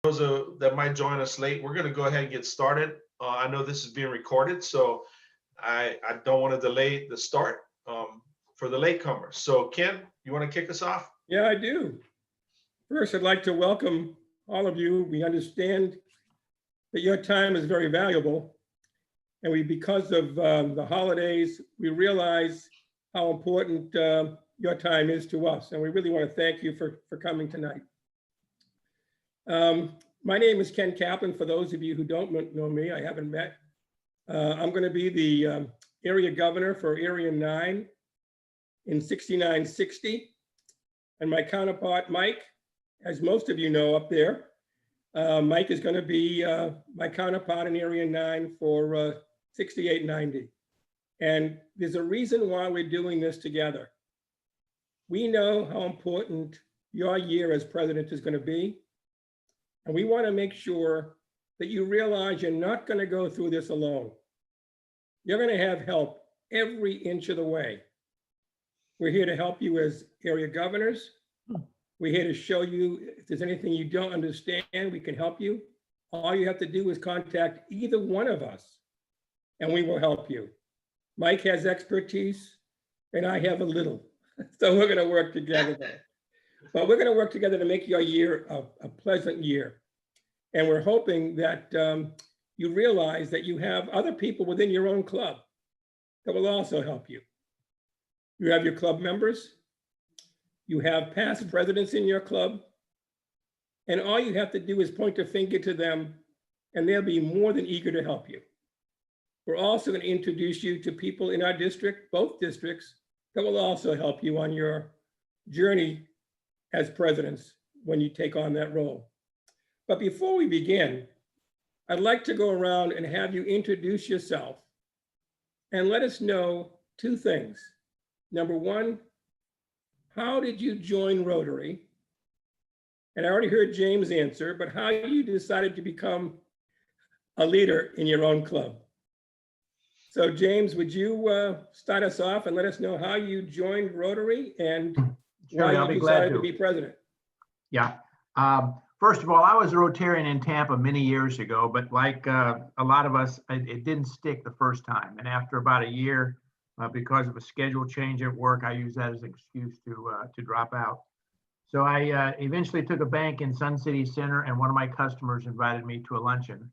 Those that might join us late, we're going to go ahead and get started. I know this is being recorded, so I don't want to delay the start for the latecomers. So Ken, you want to kick us off? Yeah, I do. First, I'd like to welcome all of you. We understand that your time is very valuable, and because of the holidays, we realize how important your time is to us, and we really want to thank you for coming tonight. My name is Ken Kaplan. For those of you who don't know me, I haven't met. I'm going to be the area governor for Area 9 in 6960. And my counterpart, Mike, as most of you know up there, Mike is going to be my counterpart in Area 9 for 6890. And there's a reason why we're doing this together. We know how important your year as president is going to be. And we want to make sure that you realize you're not going to go through this alone. You're going to have help every inch of the way. We're here to help you as area governors. We're here to show you if there's anything you don't understand, we can help you. All you have to do is contact either one of us and we will help you. Mike has expertise and I have a little. So we're going to work together there. But we're going to work together to make your year a pleasant year. And we're hoping that you realize that you have other people within your own club that will also help you. You have your club members, you have past presidents in your club, and all you have to do is point a finger to them and they'll be more than eager to help you. We're also going to introduce you to people in our district, both districts, that will also help you on your journey as presidents when you take on that role. But before we begin, I'd like to go around and have you introduce yourself and let us know two things. Number one, how did you join Rotary? And I already heard James answer, but how you decided to become a leader in your own club. So James, would you start us off and let us know how you joined Rotary and why you decided to be president? Yeah. First of all, I was a Rotarian in Tampa many years ago, but like a lot of us, it didn't stick the first time. And after about a year, because of a schedule change at work, I used that as an excuse to drop out. So I eventually took a bank in Sun City Center, and one of my customers invited me to a luncheon.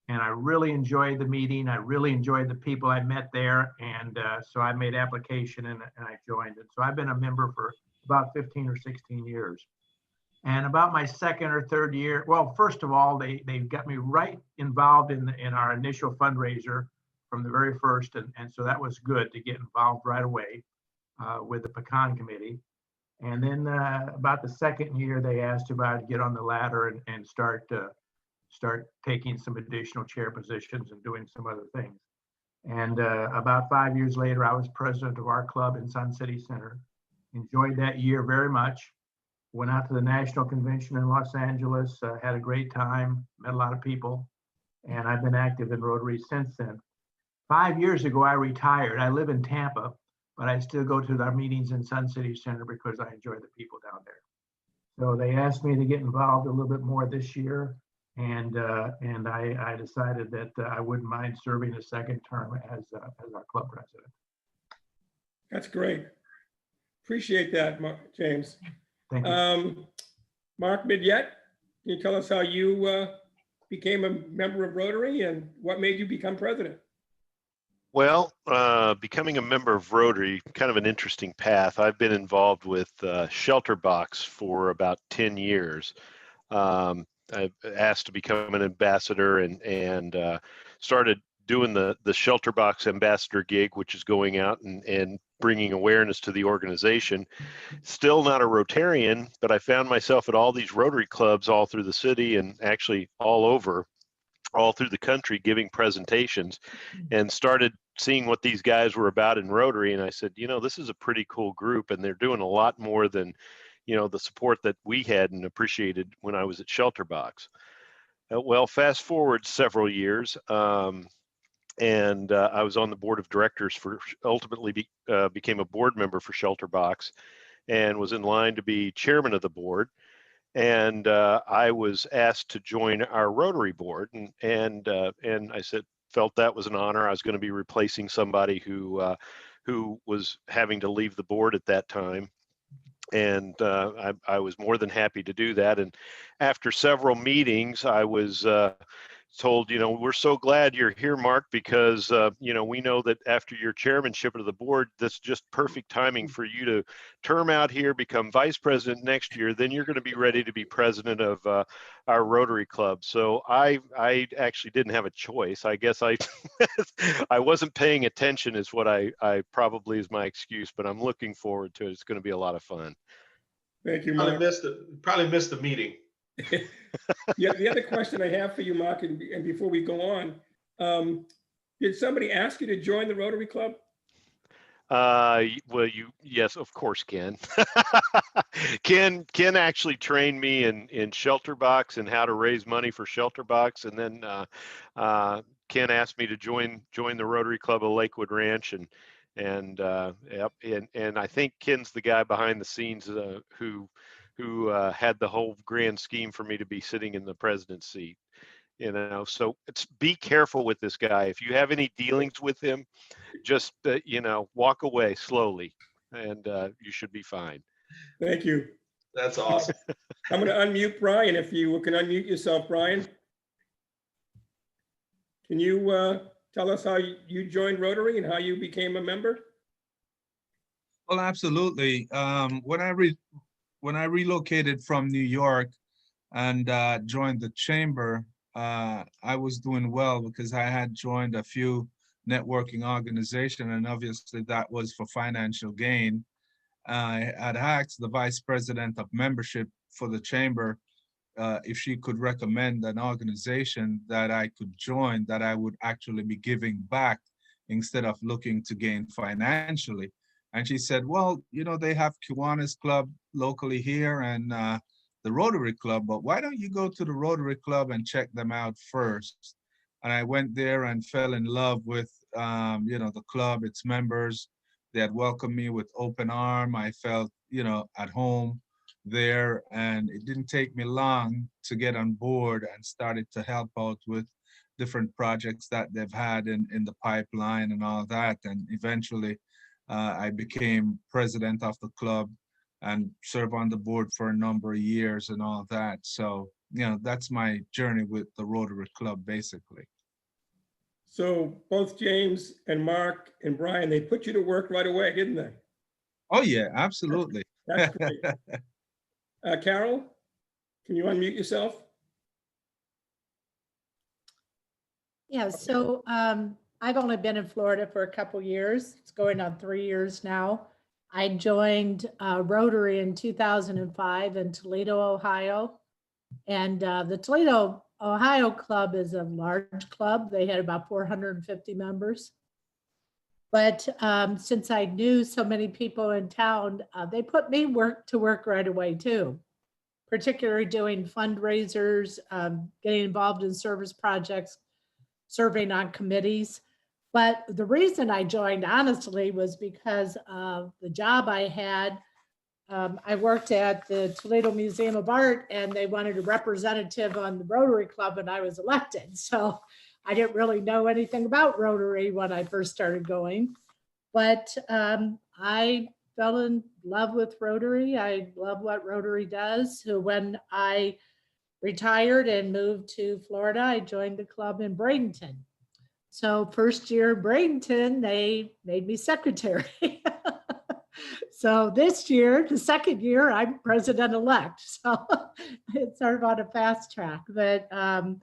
And I really enjoyed the meeting. I really enjoyed the people I met there. And so I made application and I joined it. So I've been a member for about 15 or 16 years. And about my second or third year, well, first of all, they got me right involved in our initial fundraiser from the very first. And so that was good to get involved right away with the Pecan Committee. And then about the second year, they asked if I'd get on the ladder and start taking some additional chair positions and doing some other things. And about 5 years later, I was president of our club in Sun City Center. Enjoyed that year very much. Went out to the national convention in Los Angeles, had a great time, met a lot of people, and I've been active in Rotary since then. 5 years ago, I retired. I live in Tampa, but I still go to our meetings in Sun City Center because I enjoy the people down there. So they asked me to get involved a little bit more this year, and I decided that I wouldn't mind serving a second term as our club president. That's great. Appreciate that, James. Thank you. Mark Midyett, can you tell us how you became a member of Rotary and what made you become president? Well, becoming a member of Rotary, kind of an interesting path. I've been involved with Shelter Box for about 10 years. I asked to become an ambassador and started doing the Shelter Box ambassador gig, which is going out and bringing awareness to the organization. Still not a Rotarian, but I found myself at all these Rotary clubs all through the city and actually all through the country giving presentations, and started seeing what these guys were about in Rotary. And I said, you know, this is a pretty cool group and they're doing a lot more than, you know, the support that we had and appreciated when I was at Shelter Box. Well, fast forward several years, and I was on the board of directors ultimately became a board member for Shelter Box and was in line to be chairman of the board. and I was asked to join our Rotary board, and I said felt that was an honor. I was going to be replacing somebody who was having to leave the board at that time, and I was more than happy to do that. And after several meetings, I was told, we're so glad you're here, Mark, because, we know that after your chairmanship of the board, that's just perfect timing for you to term out here, become vice president next year. Then you're going to be ready to be president of our Rotary Club. So I actually didn't have a choice. I guess I wasn't paying attention is what I probably is my excuse, but I'm looking forward to it. It's going to be a lot of fun. Thank you, Probably Mark. missed the meeting. Yeah, the other question I have for you, Mark, and before we go on, did somebody ask you to join the Rotary Club? Well, yes, of course, Ken. Ken actually trained me in shelter box and how to raise money for shelter box, and then Ken asked me to join the Rotary Club of Lakewood Ranch, and I think Ken's the guy behind the scenes who had the whole grand scheme for me to be sitting in the president's seat. So be careful with this guy. If you have any dealings with him, just walk away slowly, and you should be fine. Thank you. That's awesome. I'm going to unmute Brian. If you can unmute yourself, Brian. Can you tell us how you joined Rotary and how you became a member? Well, absolutely. When I relocated from New York and joined the chamber, I was doing well because I had joined a few networking organizations, and obviously that was for financial gain. I had asked the vice president of membership for the chamber if she could recommend an organization that I could join that I would actually be giving back instead of looking to gain financially. And she said, well, they have Kiwanis Club locally here and the Rotary Club, but why don't you go to the Rotary Club and check them out first? And I went there and fell in love with, the club, its members. They had welcomed me with open arm. I felt, at home there, and it didn't take me long to get on board and started to help out with different projects that they've had in the pipeline and all that. And eventually I became president of the club and served on the board for a number of years and all that. So, that's my journey with the Rotary Club, basically. So both James and Mark and Brian, they put you to work right away, didn't they? Oh, yeah, absolutely. That's great. Carol, can you unmute yourself? Yeah, so I've only been in Florida for a couple years. It's going on 3 years now. I joined Rotary in 2005 in Toledo, Ohio. And the Toledo, Ohio club is a large club. They had about 450 members. But since I knew so many people in town, they put me to work right away too, particularly doing fundraisers, getting involved in service projects, serving on committees. But the reason I joined, honestly, was because of the job I had. I worked at the Toledo Museum of Art, and they wanted a representative on the Rotary Club, and I was elected. So I didn't really know anything about Rotary when I first started going. But I fell in love with Rotary. I love what Rotary does. So when I retired and moved to Florida, I joined the club in Bradenton. So first year in Bradenton, they made me secretary. So this year, the second year, I'm president-elect. So it's sort of on a fast track. But I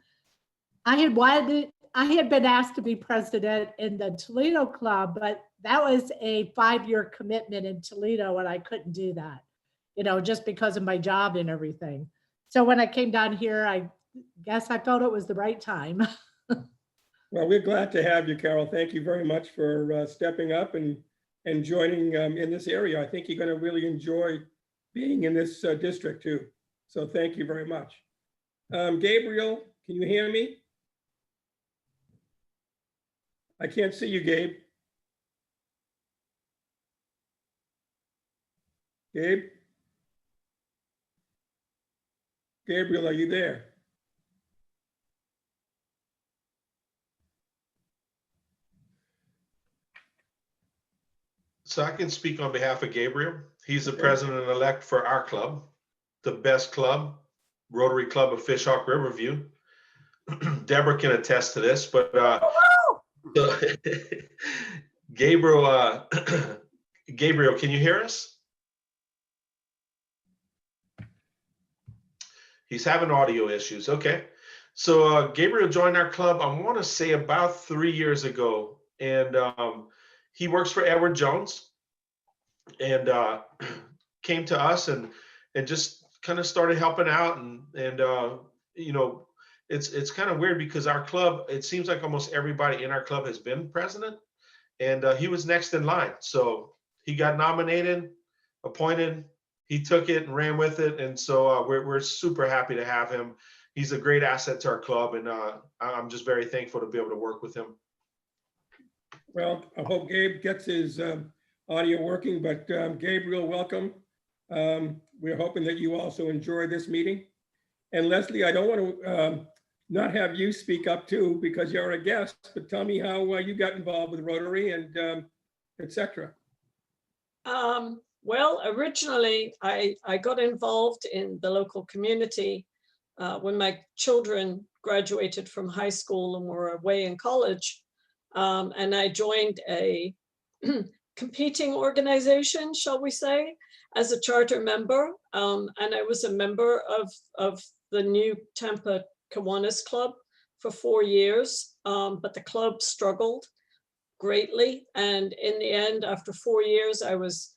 had been asked to be president in the Toledo club, but that was a 5-year commitment in Toledo, and I couldn't do that, just because of my job and everything. So when I came down here, I guess I felt it was the right time. Well, we're glad to have you, Carol. Thank you very much for stepping up and joining in this area. I think you're going to really enjoy being in this district too. So thank you very much. Gabriel, can you hear me? I can't see you, Gabe. Gabe? Gabriel, are you there? So I can speak on behalf of Gabriel. He's the Okay. president-elect for our club, the best club, Rotary Club of Fishhawk Riverview. Deborah can attest to this, but so, Gabriel, Gabriel, can you hear us? He's having audio issues. Okay. So Gabriel joined our club, I want to say about 3 years ago. And he works for Edward Jones and came to us and just kind of started helping out. And you know, it's kind of weird because our club, it seems like almost everybody in our club has been president. And he was next in line. So he got nominated, appointed, he took it and ran with it. And so we're super happy to have him. He's a great asset to our club. And I'm just very thankful to be able to work with him. Well, I hope Gabe gets his audio working, but Gabriel, welcome. We're hoping that you also enjoy this meeting. And Leslie, I don't want to not have you speak up too, because you're a guest, but tell me how you got involved with Rotary and et cetera. Well, originally I got involved in the local community when my children graduated from high school and were away in college. And I joined a competing organization, shall we say, as a charter member. And I was a member of the New Tampa Kiwanis Club for 4 years, but the club struggled greatly. And in the end, after 4 years, I was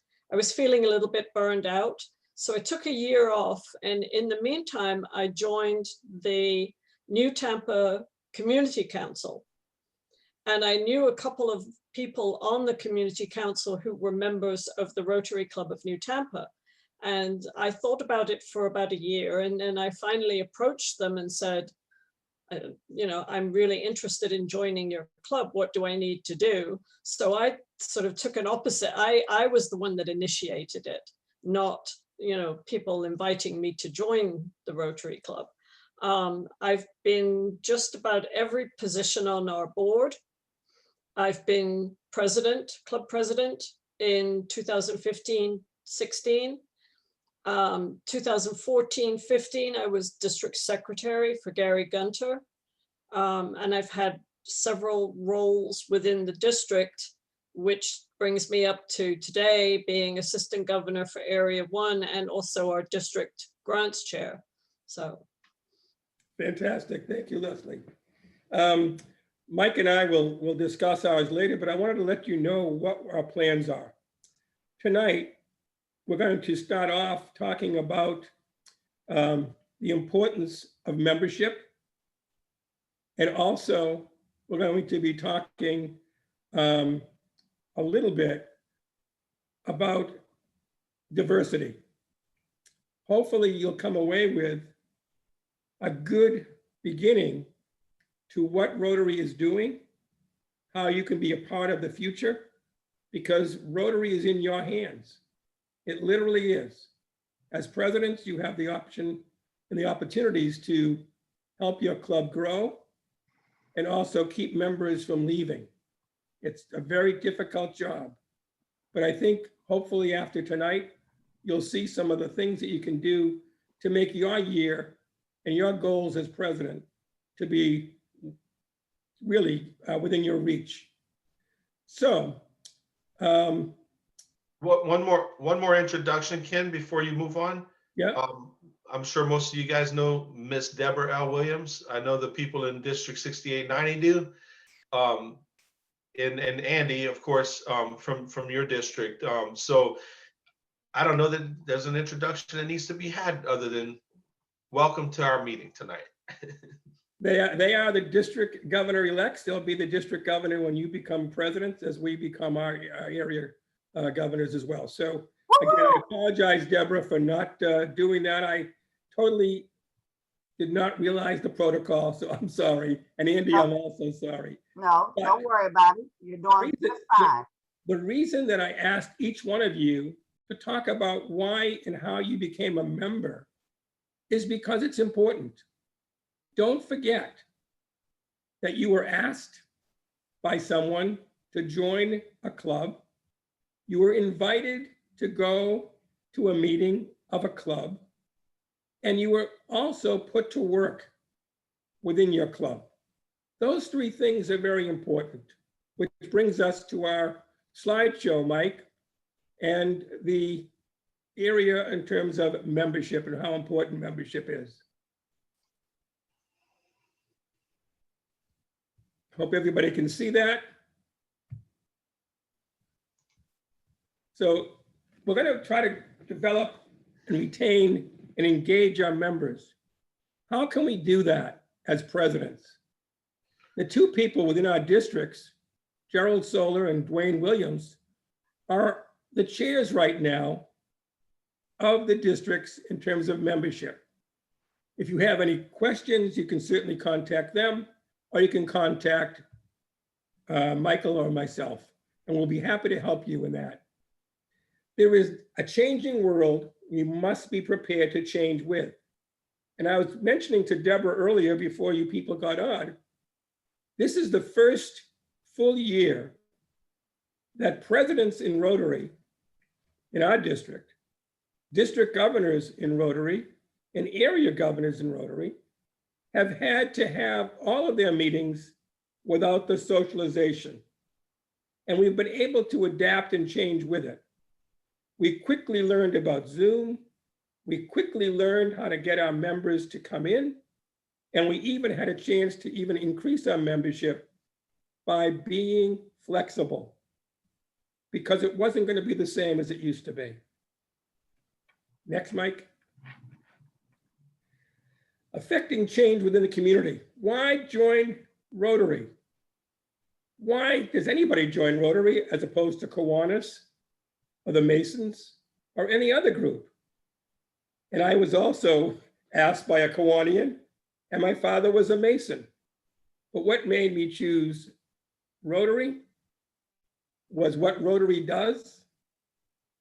feeling a little bit burned out. So I took a year off. And in the meantime, I joined the New Tampa Community Council. And I knew a couple of people on the community council who were members of the Rotary Club of New Tampa. And I thought about it for about a year. And then I finally approached them and said, you know, I'm really interested in joining your club. What do I need to do? So I sort of took an opposite. I was the one that initiated it, not, you know, people inviting me to join the Rotary Club. I've been just about every position on our board. I've been president, club president in 2015-16. 2014-15, I was district secretary for Gary Gunter. And I've had several roles within the district, which brings me up to today being assistant governor for Area 1 and also our district grants chair. So. Fantastic. Thank you, Leslie. Mike and I will discuss ours later, but I wanted to let you know what our plans are. Tonight, we're going to start off talking about the importance of membership. And also, we're going to be talking a little bit about diversity. Hopefully, you'll come away with a good beginning to what Rotary is doing, how you can be a part of the future, because Rotary is in your hands. It literally is. As presidents, you have the option and the opportunities to help your club grow and also keep members from leaving. It's a very difficult job, but I think hopefully after tonight, you'll see some of the things that you can do to make your year and your goals as president to be really within your reach. So, One more introduction, Ken, before you move on. yeah. I'm sure most of you guys know Miss Deborah L. Williams. I know the people in District 6890 do. And Andy, of course, from your district. So I don't know that there's an introduction that needs to be had other than welcome to our meeting tonight. They are the district governor elects. They'll be the district governor when you become president, as we become our area governors as well. So again, I apologize, Deborah, for not doing that. I totally did not realize the protocol, so I'm sorry. And Andy, I'm also sorry. No, But don't worry about it. You're doing just fine. The reason that I asked each one of you to talk about why and how you became a member is because it's important. Don't forget that you were asked by someone to join a club. You were invited to go to a meeting of a club, and you were also put to work within your club. Those three things are very important, which brings us to our slideshow, Mike, and the area in terms of membership and how important membership is. Hope everybody can see that. So we're going to try to develop and retain and engage our members. How can we do that as presidents? The two people within our districts, Gerald Solar and Dwayne Williams, are the chairs right now of the districts in terms of membership. If you have any questions, you can certainly contact them, or you can contact Michael or myself, and we'll be happy to help you in that. There is a changing world we must be prepared to change with. And I was mentioning to Deborah earlier before you people got on, this is the first full year that presidents in Rotary, in our district governors in Rotary, and area governors in Rotary have had to have all of their meetings without the socialization. And we've been able to adapt and change with it. We quickly learned about Zoom. We quickly learned how to get our members to come in. And we even had a chance to even increase our membership by being flexible, because it wasn't going to be the same as it used to be. Next, Mike. Affecting change within the community. Why join Rotary? Why does anybody join Rotary as opposed to Kiwanis or the Masons or any other group? And I was also asked by a Kiwanian, and my father was a Mason. But what made me choose Rotary was what Rotary does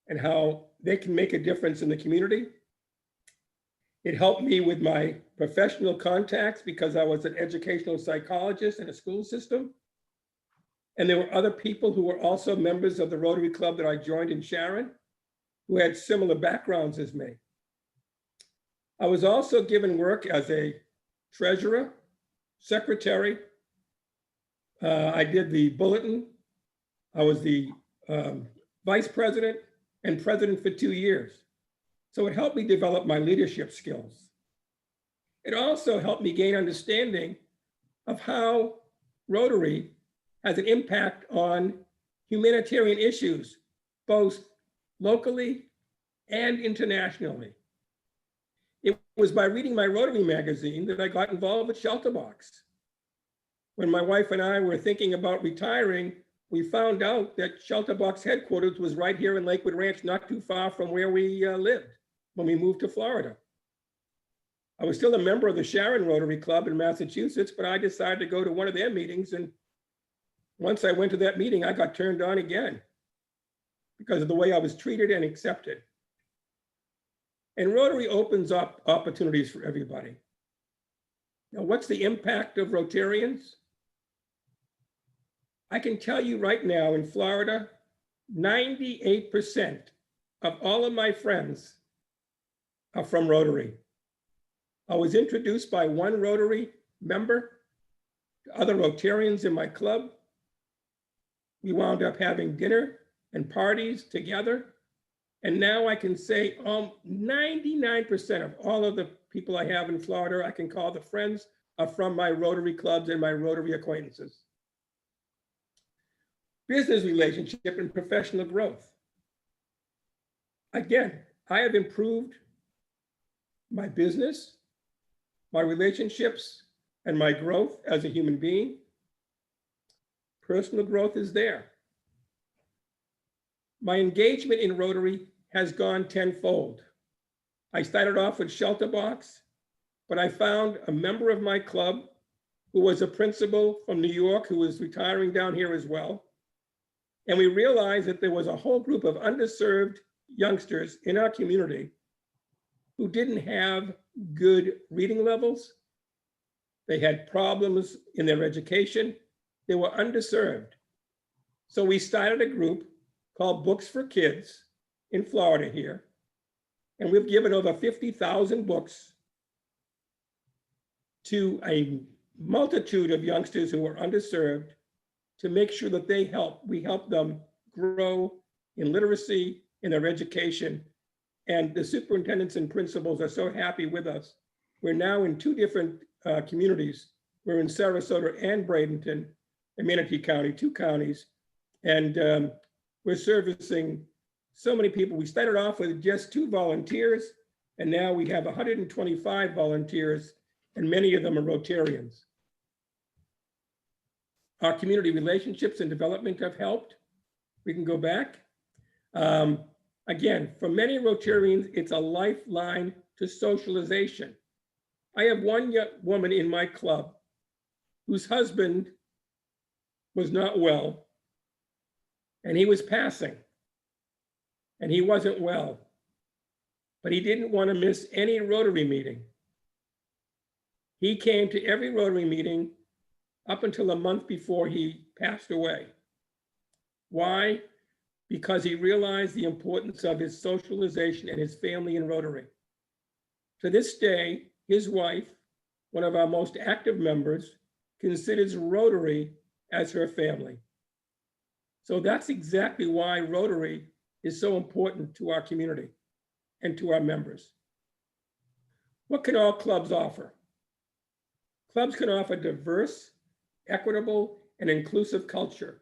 and how they can make a difference in the community. It helped me with my professional contacts because I was an educational psychologist in a school system. And there were other people who were also members of the Rotary Club that I joined in Sharon who had similar backgrounds as me. I was also given work as a treasurer, secretary. I did the bulletin. I was the vice president and president for 2 years. So it helped me develop my leadership skills. It also helped me gain understanding of how Rotary has an impact on humanitarian issues, both locally and internationally. It was by reading my Rotary magazine that I got involved with Shelterbox. When my wife and I were thinking about retiring, we found out that Shelterbox headquarters was right here in Lakewood Ranch, not too far from where we lived when we moved to Florida. I was still a member of the Sharon Rotary Club in Massachusetts, but I decided to go to one of their meetings. And once I went to that meeting, I got turned on again because of the way I was treated and accepted. And Rotary opens up opportunities for everybody. Now, what's the impact of Rotarians? I can tell you right now in Florida, 98% of all of my friends are from Rotary. I was introduced by one Rotary member to other Rotarians in my club. We wound up having dinner and parties together. And now I can say 99% of all of the people I have in Florida, I can call the friends, are from my Rotary clubs and my Rotary acquaintances. Business relationship and professional growth. Again, I have improved my business, my relationships, and my growth as a human being. Personal growth is there. My engagement in Rotary has gone tenfold. I started off with Shelterbox, but I found a member of my club who was a principal from New York who was retiring down here as well. And we realized that there was a whole group of underserved youngsters in our community who didn't have good reading levels. They had problems in their education. They were underserved. So we started a group called Books for Kids in Florida here. And we've given over 50,000 books to a multitude of youngsters who are underserved to make sure that we help them grow in literacy, in their education. And the superintendents and principals are so happy with us. We're now in 2 different communities. We're in Sarasota and Bradenton, in Manatee County, 2 counties. And we're servicing so many people. We started off with just 2 volunteers, and now we have 125 volunteers, and many of them are Rotarians. Our community relationships and development have helped. We can go back. Again, for many Rotarians, it's a lifeline to socialization. I have one young woman in my club whose husband was not well, and he was passing, and he wasn't well, but he didn't want to miss any Rotary meeting. He came to every Rotary meeting up until a month before he passed away. Why? Because he realized the importance of his socialization and his family in Rotary. To this day, his wife, one of our most active members, considers Rotary as her family. So that's exactly why Rotary is so important to our community and to our members. What can all clubs offer? Clubs can offer diverse, equitable, and inclusive culture.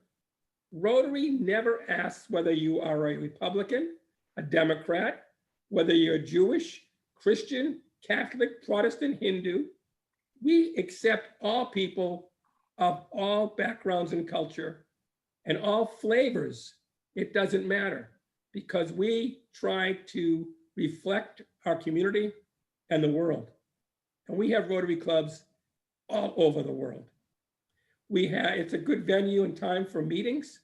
Rotary never asks whether you are a Republican, a Democrat, whether you're Jewish, Christian, Catholic, Protestant, Hindu. We accept all people of all backgrounds and culture and all flavors. It doesn't matter, because we try to reflect our community and the world. And we have Rotary clubs all over the world. It's a good venue and time for meetings.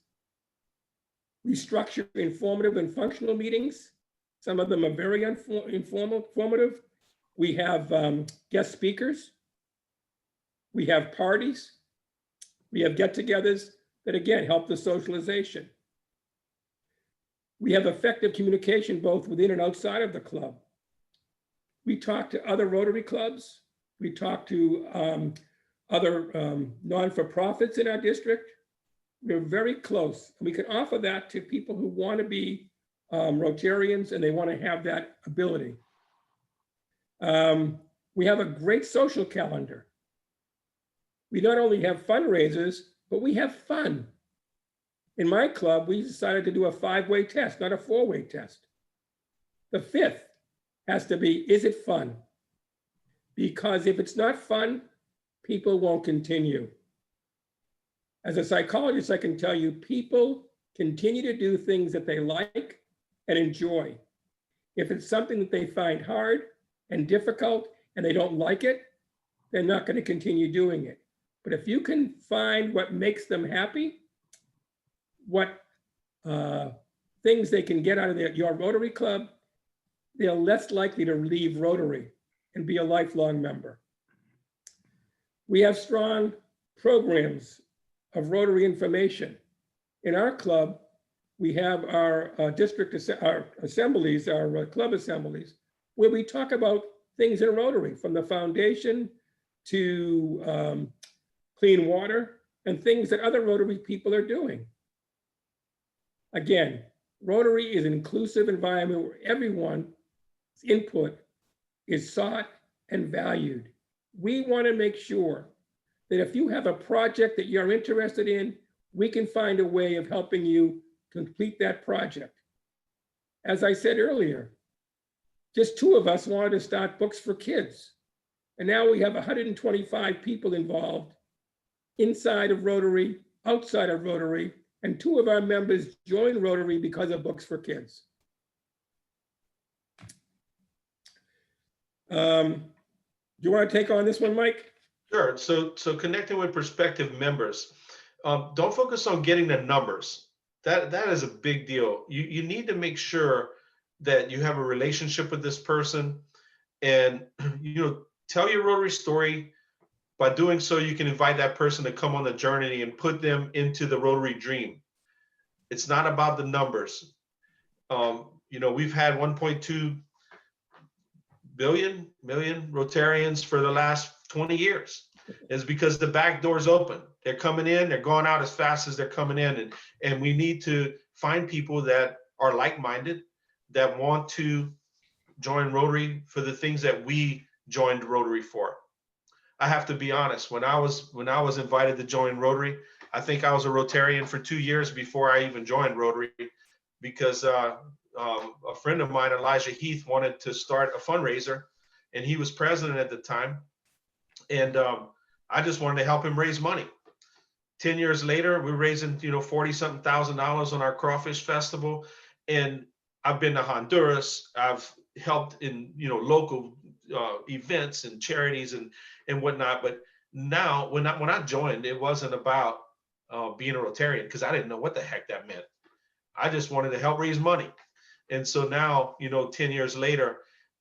We structure informative and functional meetings. Some of them are very informative. We have guest speakers. We have parties. We have get-togethers that, again, help the socialization. We have effective communication both within and outside of the club. We talk to other Rotary clubs. We talk to other non-for-profits in our district. We're very close, and we can offer that to people who want to be Rotarians and they want to have that ability. We have a great social calendar. We not only have fundraisers, but we have fun. In my club, we decided to do a 5-way test, not a 4-way test. The 5th has to be, is it fun? Because if it's not fun, people won't continue. As a psychologist, I can tell you people continue to do things that they like and enjoy. If it's something that they find hard and difficult and they don't like it, they're not going to continue doing it. But if you can find what makes them happy, what things they can get out of your Rotary club, they're less likely to leave Rotary and be a lifelong member. We have strong programs of Rotary information. In our club, we have our our assemblies, our club assemblies, where we talk about things in Rotary, from the foundation to clean water and things that other Rotary people are doing. Again, Rotary is an inclusive environment where everyone's input is sought and valued. We want to make sure that if you have a project that you're interested in, we can find a way of helping you complete that project. As I said earlier, just 2 of us wanted to start Books for Kids. And now we have 125 people involved inside of Rotary, outside of Rotary, and 2 of our members joined Rotary because of Books for Kids. Do you want to take on this one, Mike? Sure. So connecting with prospective members, don't focus on getting the numbers. That is a big deal. You need to make sure that you have a relationship with this person And, tell your Rotary story. By doing so, you can invite that person to come on the journey and put them into the Rotary dream. It's not about the numbers. We've had 1.2 million Rotarians for the last 20 years. It's because the back door's open. They're coming in, they're going out as fast as they're coming in. And we need to find people that are like-minded, that want to join Rotary for the things that we joined Rotary for. I have to be honest, when I was invited to join Rotary, I think I was a Rotarian for 2 years before I even joined Rotary, because a friend of mine, Elijah Heath, wanted to start a fundraiser, and he was president at the time. And I just wanted to help him raise money. 10 years later, we're raising, $40-something thousand on our crawfish festival. And I've been to Honduras. I've helped in, local events and charities and whatnot. But now, when I joined, it wasn't about being a Rotarian, because I didn't know what the heck that meant. I just wanted to help raise money. And so now, 10 years later,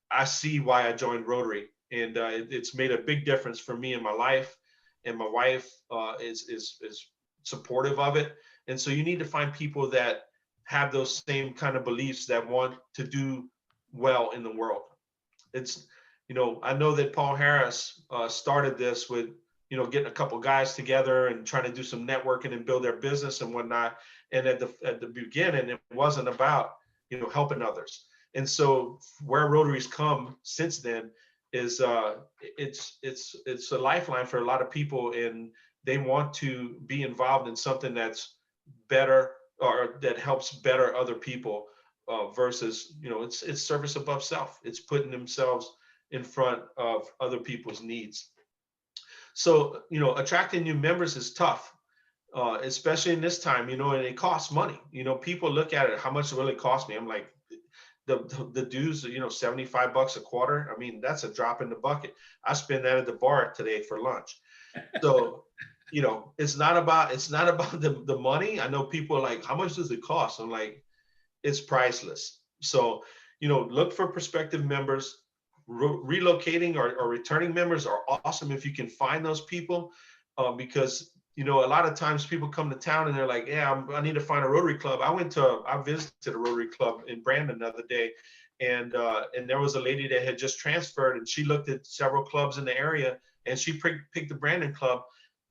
I see why I joined Rotary. And it's made a big difference for me in my life. And my wife is supportive of it. And so you need to find people that have those same kind of beliefs, that want to do well in the world. It's, I know that Paul Harris started this with, getting a couple guys together and trying to do some networking and build their business and whatnot. And at the beginning, it wasn't about, helping others. And so where Rotary's come since then is it's a lifeline for a lot of people, and they want to be involved in something that's better, or that helps better other people, versus, it's service above self. It's putting themselves in front of other people's needs. So, attracting new members is tough, especially in this time, and it costs money. People look at it, how much it really cost me. I'm like, the dues, $75 a quarter. I mean, that's a drop in the bucket. I spend that at the bar today for lunch. So, it's not about the money. I know people are like, how much does it cost? I'm like, it's priceless. So, look for prospective members. Relocating or returning members are awesome if you can find those people, because a lot of times people come to town and they're like, yeah, I need to find a Rotary club. I visited a Rotary club in Brandon the other day, and there was a lady that had just transferred, and she looked at several clubs in the area, and she picked the Brandon club.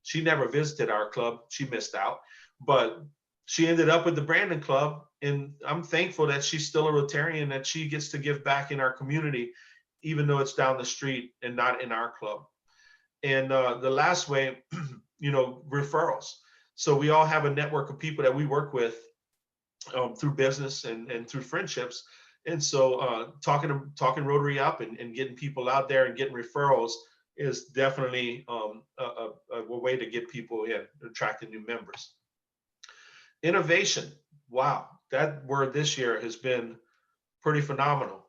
She never visited our club. She missed out, but she ended up with the Brandon club, and I'm thankful that she's still a Rotarian, that she gets to give back in our community, even though it's down the street and not in our club. And the last way, referrals. So we all have a network of people that we work with through business and through friendships. And so talking Rotary up and getting people out there and getting referrals is definitely a way to get people in, attracting new members. Innovation. Wow, that word this year has been pretty phenomenal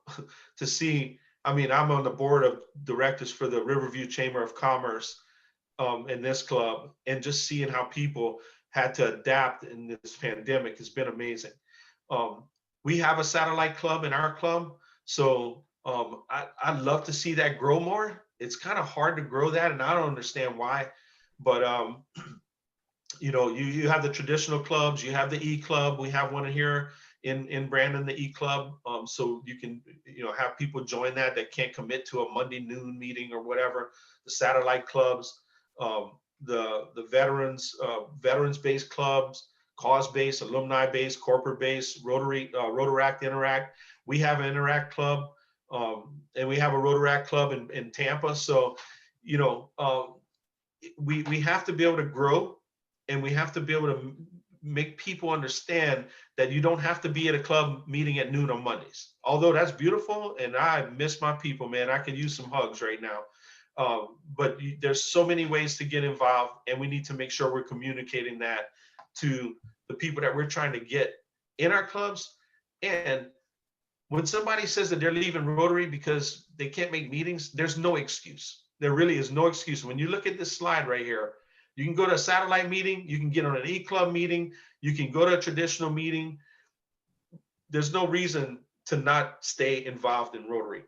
to see. I mean, I'm on the board of directors for the Riverview Chamber of Commerce in this club, and just seeing how people had to adapt in this pandemic has been amazing. We have a satellite club in our club, so I'd love to see that grow more. It's kind of hard to grow that, and I don't understand why, but you have the traditional clubs, you have the E Club. We have one here in Brandon, the E Club. So you can, have people join that can't commit to a Monday noon meeting or whatever. The satellite clubs, the veterans-based clubs, cause-based, alumni-based, corporate-based, Rotary, Rotaract, Interact. We have an Interact club, and we have a Rotaract club in Tampa. So, we have to be able to grow, and we have to be able to make people understand that you don't have to be at a club meeting at noon on Mondays. Although that's beautiful, and I miss my people, man. I could use some hugs right now. But there's so many ways to get involved, and we need to make sure we're communicating that to the people that we're trying to get in our clubs. And when somebody says that they're leaving Rotary because they can't make meetings, there's no excuse. There really is no excuse. When you look at this slide right here, you can go to a satellite meeting, you can get on an E-Club meeting, you can go to a traditional meeting. There's no reason to not stay involved in Rotary.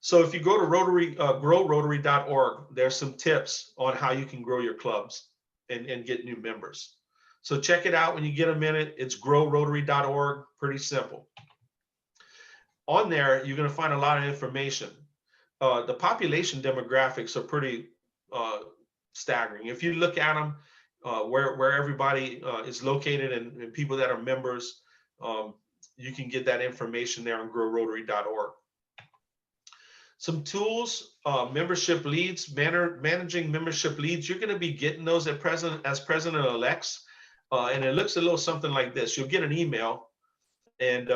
So if you go to Rotary, growrotary.org, there's some tips on how you can grow your clubs and get new members. So check it out when you get a minute. It's growrotary.org, pretty simple. On there, you're going to find a lot of information. The population demographics are pretty staggering. If you look at them, where everybody is located and people that are members, you can get that information there on growrotary.org. Some tools, membership leads, managing membership leads. You're going to be getting those as president-elects. And it looks a little something like this. You'll get an email and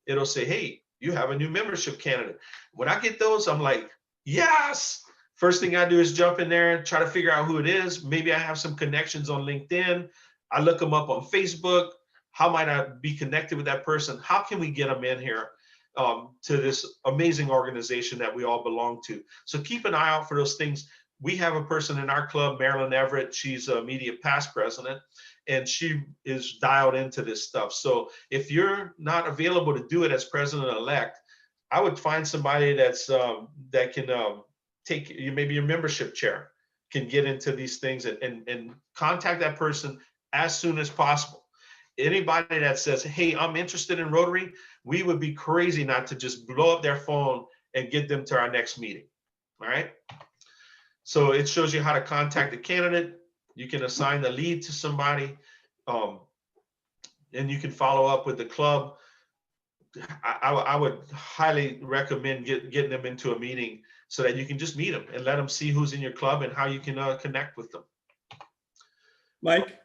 it'll say, hey, you have a new membership candidate. When I get those, I'm like, yes. First thing I do is jump in there and try to figure out who it is. Maybe I have some connections on LinkedIn. I look them up on Facebook. How might I be connected with that person? How can we get them in here to this amazing organization that we all belong to? So keep an eye out for those things. We have a person in our club, Marilyn Everett. She's a media past president, and she is dialed into this stuff. So if you're not available to do it as president-elect, I would find somebody that's that can take maybe your membership chair can get into these things and contact that person as soon as possible. Anybody that says, hey, I'm interested in Rotary, we would be crazy not to just blow up their phone and get them to our next meeting. All right. So it shows you how to contact a candidate. You can assign the lead to somebody, and you can follow up with the club. I would highly recommend getting them into a meeting so that you can just meet them and let them see who's in your club and how you can connect with them. Mike,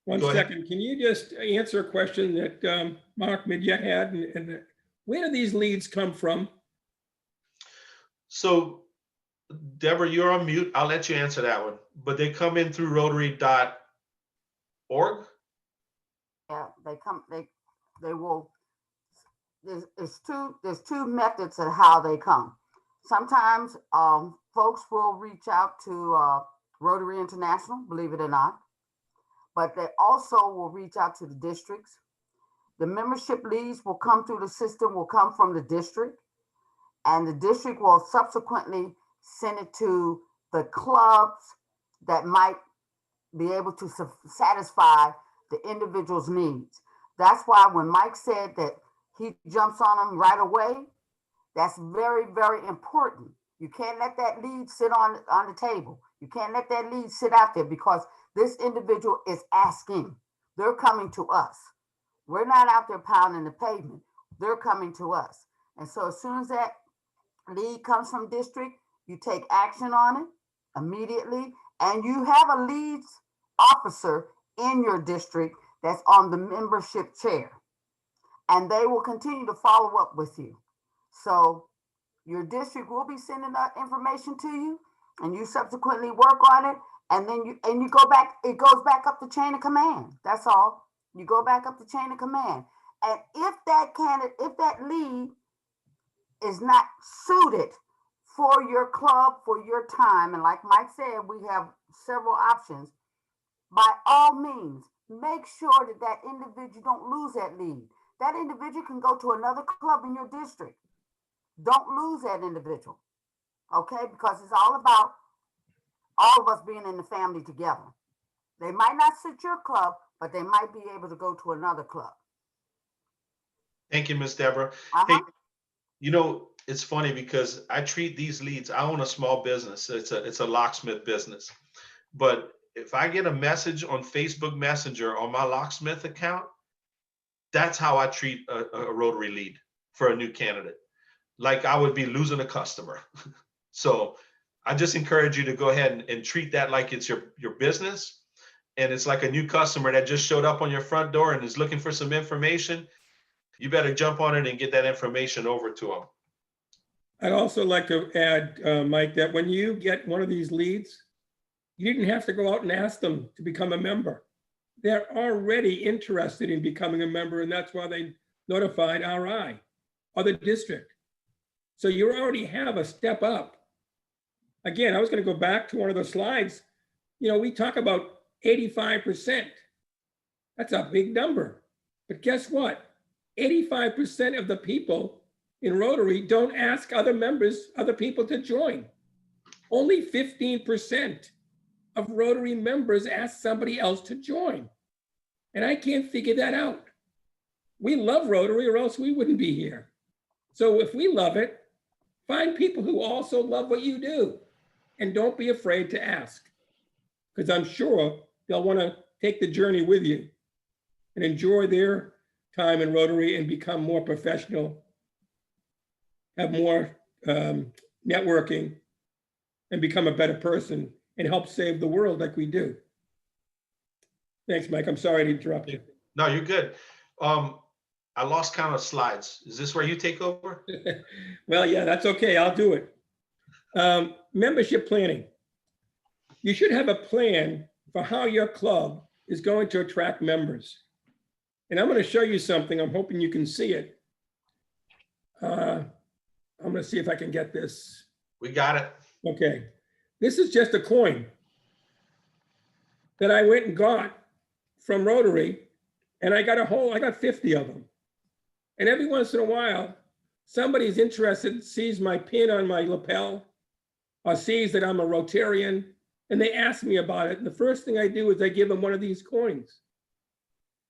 one Go ahead. second. Can you just answer a question that Mark Midget had? And where do these leads come from? So, Deborah, you're on mute. I'll let you answer that one. But they come in through Rotary.org. Yeah, they will, there's two methods of how they come. Sometimes folks will reach out to Rotary International, believe it or not, but they also will reach out to the districts. The membership leads will come through the system, will come from the district, and the district will subsequently send it to the clubs that might be able to satisfy the individual's needs. That's why when Mike said that he jumps on them right away, that's very, very important. You can't let that lead sit on the table. You can't let that lead sit out there because this individual is asking. They're coming to us. We're not out there pounding the pavement. They're coming to us. And so as soon as that lead comes from district, you take action on it immediately, and you have a leads officer in your district that's on the membership chair, and they will continue to follow up with you. So your district will be sending that information to you, and you subsequently work on it, and then you go back. It goes back up the chain of command. That's all. You go back up the chain of command, and if that lead is not suited for your club, for your time, and like Mike said, we have several options. By all means, make sure that individual don't lose that lead. That individual can go to another club in your district. Don't lose that individual, okay? Because it's all about all of us being in the family together. They might not suit your club, but they might be able to go to another club. Thank you, Ms. Deborah. Hey, you know, it's funny because I treat these leads, I own a small business. It's a locksmith business. But if I get a message on Facebook Messenger on my locksmith account, that's how I treat a Rotary lead for a new candidate. Like I would be losing a customer. So I just encourage you to go ahead and treat that like it's your business. And it's like a new customer that just showed up on your front door and is looking for some information. You better jump on it and get that information over to them. I'd also like to add, Mike, that when you get one of these leads, you didn't have to go out and ask them to become a member. They're already interested in becoming a member, and that's why they notified RI or the district. So you already have a step up. Again, I was going to go back to one of the slides. You know, we talk about 85%. That's a big number. But guess what? 85% of the people in Rotary don't ask other members, other people to join. Only 15% of Rotary members ask somebody else to join. And I can't figure that out. We love Rotary or else we wouldn't be here. So if we love it, find people who also love what you do and don't be afraid to ask, because I'm sure they'll want to take the journey with you and enjoy their time in Rotary and become more professional, have more networking, and become a better person and help save the world like we do. Thanks, Mike. I'm sorry to interrupt you. No, you're good. I lost count of slides. Is this where you take over? Well, yeah, that's okay. I'll do it. Membership planning. You should have a plan for how your club is going to attract members. And I'm going to show you something. I'm hoping you can see it. I'm going to see if I can get this. We got it. Okay. This is just a coin that I went and got from Rotary, and I got 50 of them. And every once in a while, somebody's interested, sees my pin on my lapel, or sees that I'm a Rotarian, and they ask me about it. And the first thing I do is I give them one of these coins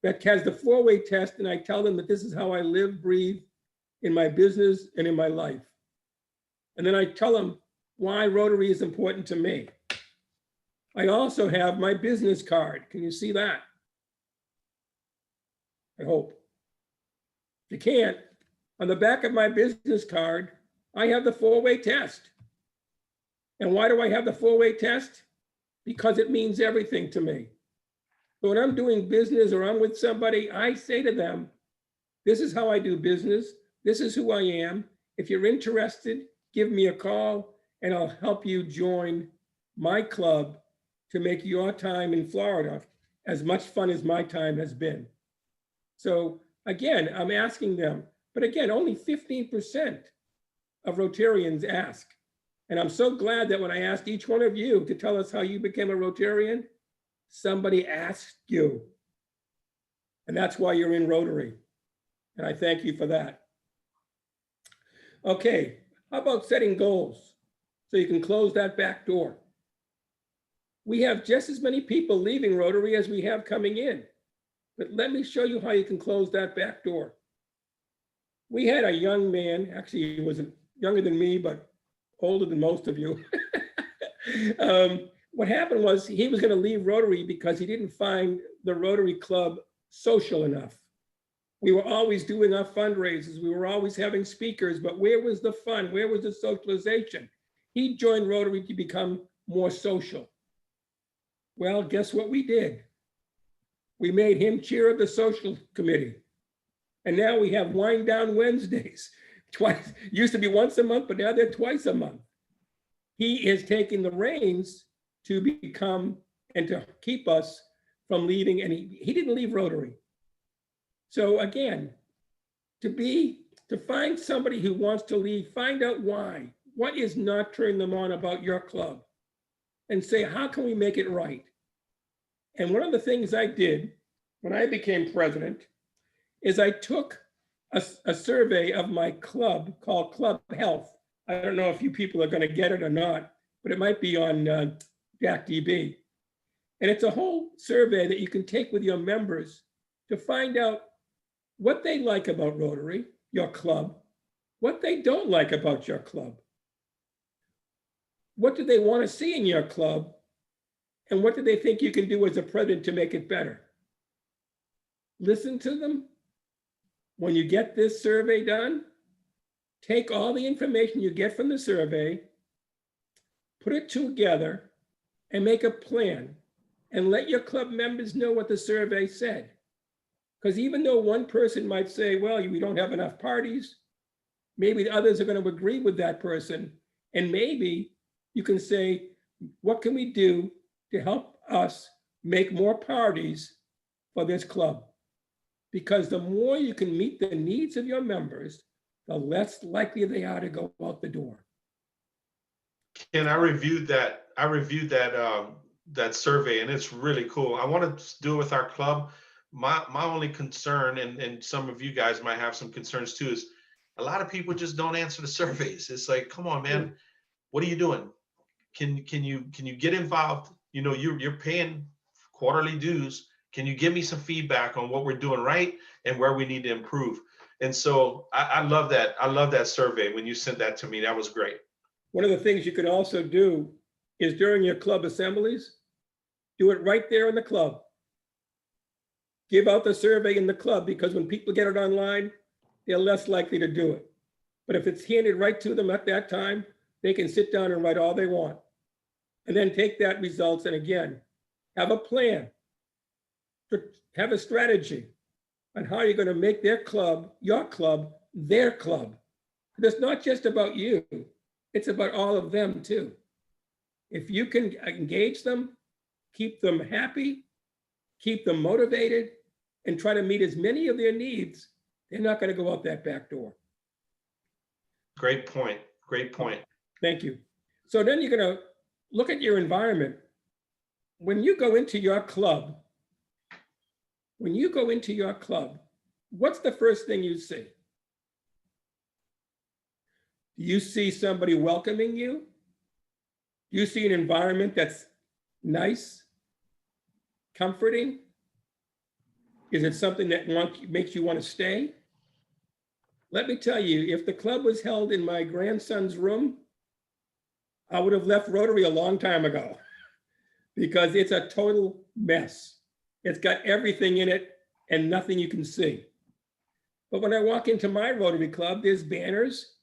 that has the 4-way test, and I tell them that this is how I live, breathe in my business and in my life. And then I tell them why Rotary is important to me. I also have my business card. Can you see that? I hope. If you can't, on the back of my business card, I have the 4-way test. And why do I have the 4-way test? Because it means everything to me. So when I'm doing business or I'm with somebody, I say to them, this is how I do business. This is who I am. If you're interested, give me a call and I'll help you join my club to make your time in Florida as much fun as my time has been. So again, I'm asking them, but again, only 15% of Rotarians ask. And I'm so glad that when I asked each one of you to tell us how you became a Rotarian, somebody asked you. And that's why you're in Rotary. And I thank you for that. Okay, how about setting goals so you can close that back door? We have just as many people leaving Rotary as we have coming in. But let me show you how you can close that back door. We had a young man, actually he was younger than me, but older than most of you. What happened was he was going to leave Rotary because he didn't find the Rotary Club social enough. We were always doing our fundraisers. We were always having speakers, but where was the fun? Where was the socialization? He joined Rotary to become more social. Well, guess what we did? We made him chair of the social committee. And now we have Wind Down Wednesdays. Twice, used to be once a month, but now they're twice a month. He is taking the reins to become and to keep us from leaving. And he didn't leave Rotary. So again, to find somebody who wants to leave, find out why. What is not turning them on about your club? And say, how can we make it right? And one of the things I did when I became president is I took a survey of my club called Club Health. I don't know if you people are going to get it or not, but it might be on DACDB. And it's a whole survey that you can take with your members to find out what they like about Rotary, your club, what they don't like about your club. What do they want to see in your club? And what do they think you can do as a president to make it better? Listen to them. When you get this survey done, take all the information you get from the survey, put it together, and make a plan. And let your club members know what the survey said. Because even though one person might say, well, we don't have enough parties, maybe the others are going to agree with that person. And maybe you can say, what can we do to help us make more parties for this club? Because the more you can meet the needs of your members, the less likely they are to go out the door. Ken, I reviewed that that survey, and it's really cool. I want to do it with our club. My only concern, and some of you guys might have some concerns too, is a lot of people just don't answer the surveys. It's like, come on, man, what are you doing? Can you get involved? You know, you're paying quarterly dues. Can you give me some feedback on what we're doing right and where we need to improve? And so I love that. I love that survey. When you sent that to me, that was great. One of the things you could also do is during your club assemblies, do it right there in the club. Give out the survey in the club, because when people get it online, they're less likely to do it. But if it's handed right to them at that time, they can sit down and write all they want. And then take that results and again, have a plan, have a strategy on how you're going to make their club, your club, their club. And it's not just about you, it's about all of them too. If you can engage them, keep them happy, keep them motivated, and try to meet as many of their needs, they're not going to go out that back door. Great point. Great point. Thank you. So then you're going to look at your environment. When you go into your club, what's the first thing you see? Do you see somebody welcoming you? Do you see an environment that's nice, comforting? Is it something that makes you want to stay? Let me tell you, if the club was held in my grandson's room, I would have left Rotary a long time ago, because it's a total mess. It's got everything in it and nothing you can see. But when I walk into my Rotary Club, there's banners.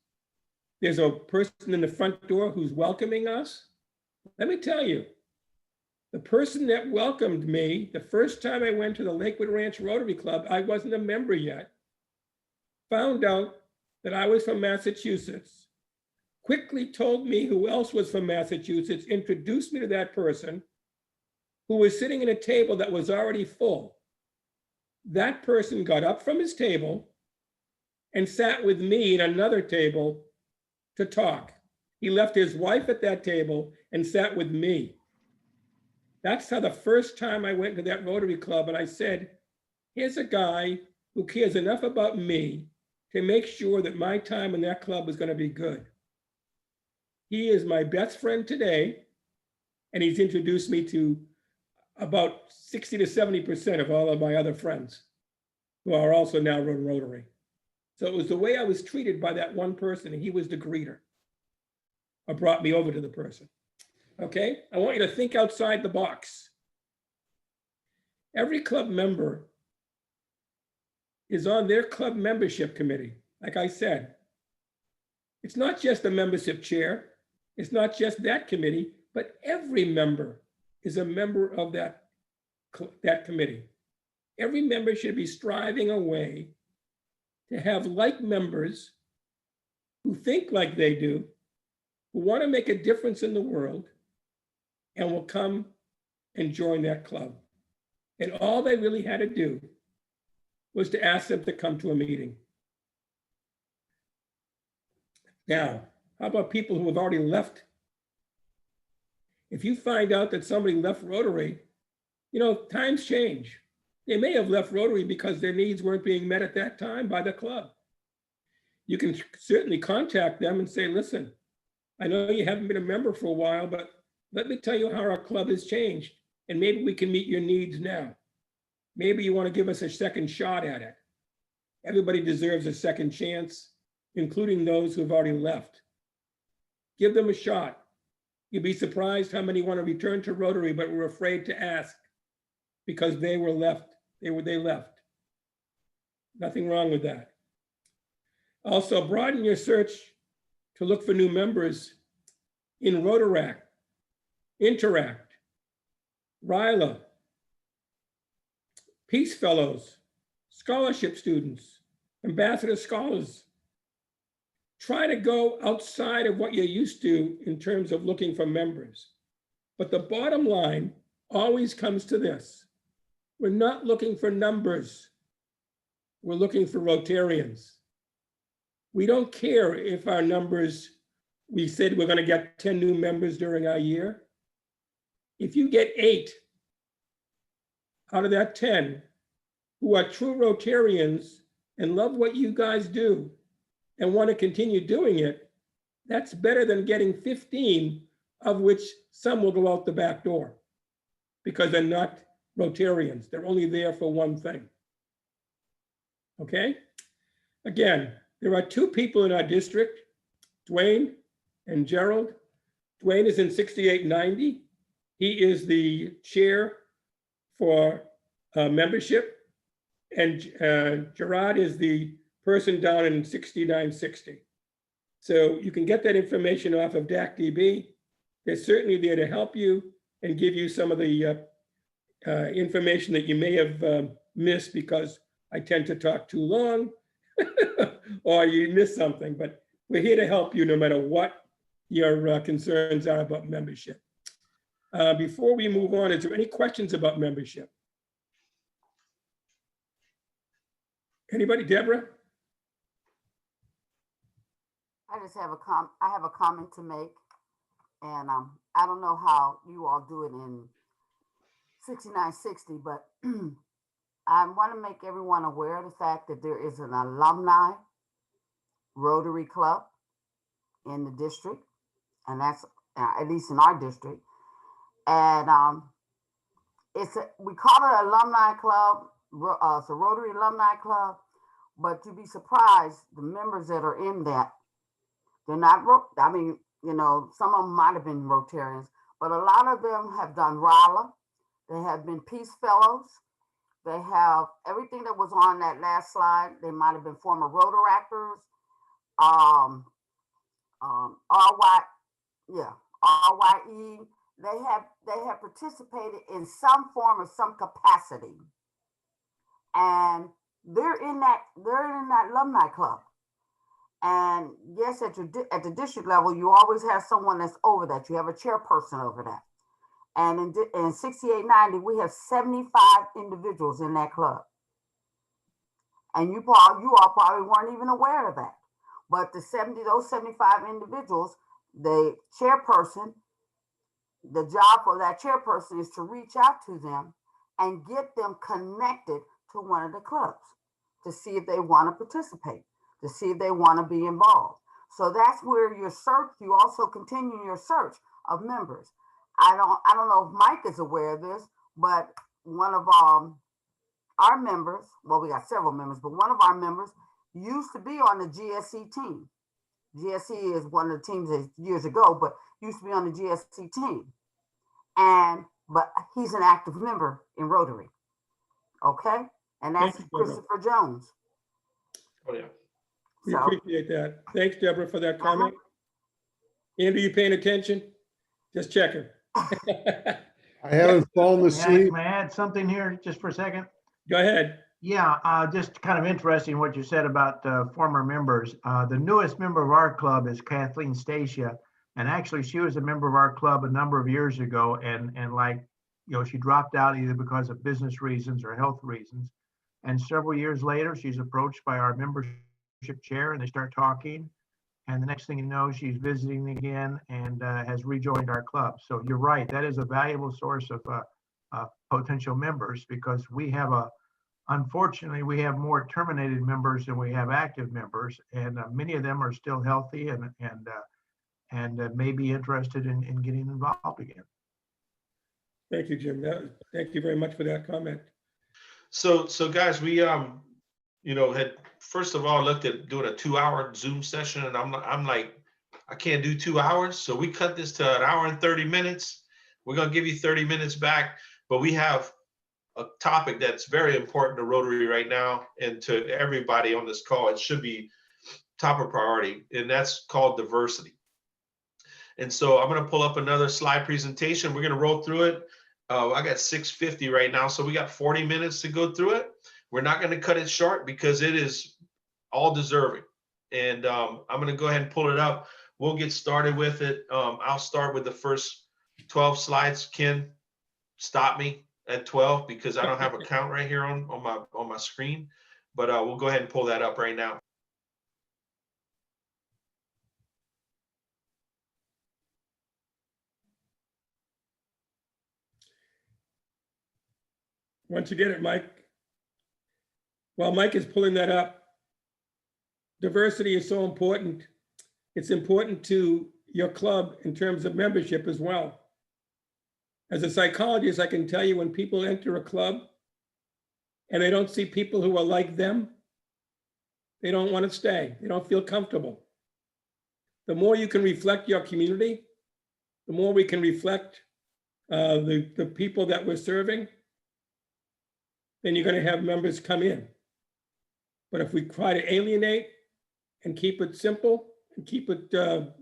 There's a person in the front door who's welcoming us. Let me tell you, the person that welcomed me the first time I went to the Lakewood Ranch Rotary Club, I wasn't a member yet, found out that I was from Massachusetts, quickly told me who else was from Massachusetts, introduced me to that person, who was sitting at a table that was already full. That person got up from his table and sat with me at another table to talk. He left his wife at that table and sat with me. That's how the first time I went to that Rotary Club, and I said, here's a guy who cares enough about me to make sure that my time in that club is going to be good. He is my best friend today, and he's introduced me to about 60 to 70% of all of my other friends who are also now in Rotary. So it was the way I was treated by that one person, and he was the greeter, or brought me over to the person. Okay, I want you to think outside the box. Every club member is on their club membership committee. Like I said, it's not just a membership chair, it's not just that committee, but every member is a member of that committee. Every member should be striving a way to have like members who think like they do, who want to make a difference in the world, and will come and join that club. And all they really had to do was to ask them to come to a meeting. Now, how about people who have already left? If you find out that somebody left Rotary, you know, times change. They may have left Rotary because their needs weren't being met at that time by the club. You can certainly contact them and say, listen, I know you haven't been a member for a while, but let me tell you how our club has changed, and maybe we can meet your needs now. Maybe you want to give us a second shot at it. Everybody deserves a second chance, including those who have already left. Give them a shot. You'd be surprised how many want to return to Rotary, but were afraid to ask because they were left. They left. Nothing wrong with that. Also, broaden your search to look for new members in Rotaract, Interact, RILA, Peace Fellows, scholarship students, ambassador scholars. Try to go outside of what you're used to in terms of looking for members. But the bottom line always comes to this. We're not looking for numbers. We're looking for Rotarians. We don't care if our numbers, we said we're going to get 10 new members during our year. If you get 8 out of that 10 who are true Rotarians and love what you guys do, and want to continue doing it, that's better than getting 15, of which some will go out the back door because they're not Rotarians. They're only there for one thing. Okay? Again, there are 2 people in our district, Dwayne and Gerald. Dwayne is in 6890. He is the chair for membership. And Gerard is the person down in 6960. So you can get that information off of DACDB. They're certainly there to help you and give you some of the information that you may have missed because I tend to talk too long or you miss something, but we're here to help you no matter what your concerns are about membership. Before we move on, is there any questions about membership? Anybody, Deborah? I just have I have a comment to make, and I don't know how you all do it in 6960, but I want to make everyone aware of the fact that there is an alumni Rotary Club in the district, and that's at least in our district. And we call it an alumni club. It's a Rotary Alumni Club, but you'd be surprised the members that are in that. They're not, I mean, you know, some of them might have been Rotarians, but a lot of them have done RALA. They have been Peace Fellows. They have everything that was on that last slide. They might have been former Rotaractors, RYE. They have participated in some form or some capacity, and they're in that alumni club. And yes, at the district level, you always have someone that's over that. You have a chairperson over that. And in 6890, we have 75 individuals in that club. And you all probably weren't even aware of that. But those 75 individuals, the chairperson, the job for that chairperson is to reach out to them and get them connected to one of the clubs to see if they want to participate, to see if they want to be involved. So that's where you also continue your search of members. I don't know if Mike is aware of this, but one of our members, well, we got several members, but one of our members used to be on the GSC team. GSC is one of the teams that years ago, but used to be on the GSC team. But he's an active member in Rotary. Okay? And that's Christopher Jones. Oh, yeah. We appreciate that. Thanks, Deborah, for that comment. Andrew, you paying attention? Just checking. I haven't fallen asleep. May I add something here just for a second? Go ahead. Yeah, just kind of interesting what you said about former members. The newest member of our club is Kathleen Stacia, and actually she was a member of our club a number of years ago, and she dropped out either because of business reasons or health reasons. And several years later, she's approached by our membership chair, and they start talking. And the next thing you know, she's visiting again and has rejoined our club. So you're right, that is a valuable source of potential members, because unfortunately, we have more terminated members than we have active members, and many of them are still healthy and may be interested in getting involved again. Thank you, Jim. Thank you very much for that comment. So guys, we had first of all looked at doing a 2-hour Zoom session, and I'm like, I can't do 2 hours, so we cut this to 1 hour and 30 minutes. We're gonna give you 30 minutes back, but we have a topic that's very important to Rotary right now and to everybody on this call. It should be top of priority, and that's called diversity. And so I'm gonna pull up another slide presentation. We're gonna roll through it. I got 6:50 right now, so we got 40 minutes to go through it. We're not gonna cut it short because it is all deserving. And I'm gonna go ahead and pull it up. We'll get started with it. I'll start with the first 12 slides. Ken, stop me at 12 because I don't have a count right here on my screen, but we'll go ahead and pull that up right now. Once you get it, Mike. While Mike is pulling that up, diversity is so important. It's important to your club in terms of membership as well. As a psychologist, I can tell you when people enter a club and they don't see people who are like them, they don't want to stay. They don't feel comfortable. The more you can reflect your community, the more we can reflect the people that we're serving, then you're going to have members come in. But if we try to alienate and keep it simple and keep it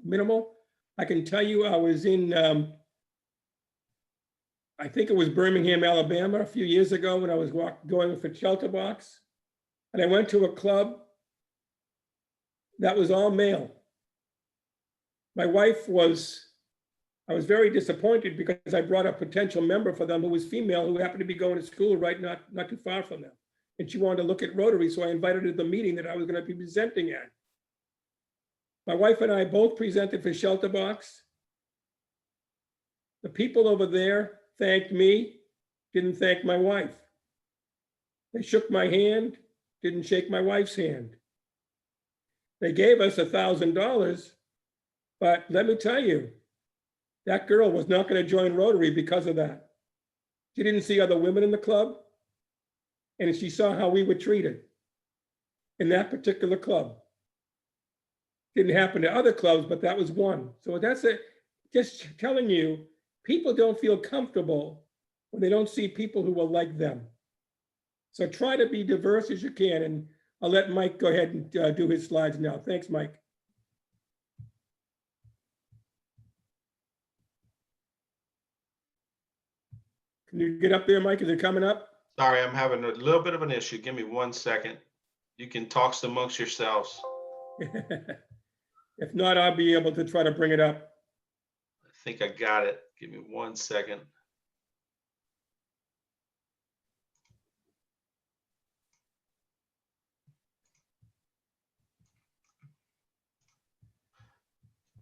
minimal, I can tell you I was in, I think it was Birmingham, Alabama, a few years ago when I was going for Shelter Box. And I went to a club that was all male. My wife was, I was very disappointed because I brought a potential member for them who was female, who happened to be going to school right not too far from them. And she wanted to look at Rotary, so I invited her to the meeting that I was going to be presenting at. My wife and I both presented for Shelter Box. The people over there thanked me, didn't thank my wife. They shook my hand, didn't shake my wife's hand. They gave us $1,000, but let me tell you, that girl was not going to join Rotary because of that. She didn't see other women in the club, and she saw how we were treated in that particular club. Didn't happen to other clubs, but that was one. So that's it. Just telling you, people don't feel comfortable when they don't see people who are like them. So try to be diverse as you can, and I'll let Mike go ahead and do his slides now. Thanks, Mike. Can you get up there, Mike? Is it coming up? Sorry, I'm having a little bit of an issue. Give me 1 second. You can talk amongst yourselves. If not, I'll be able to try to bring it up. I think I got it. Give me 1 second.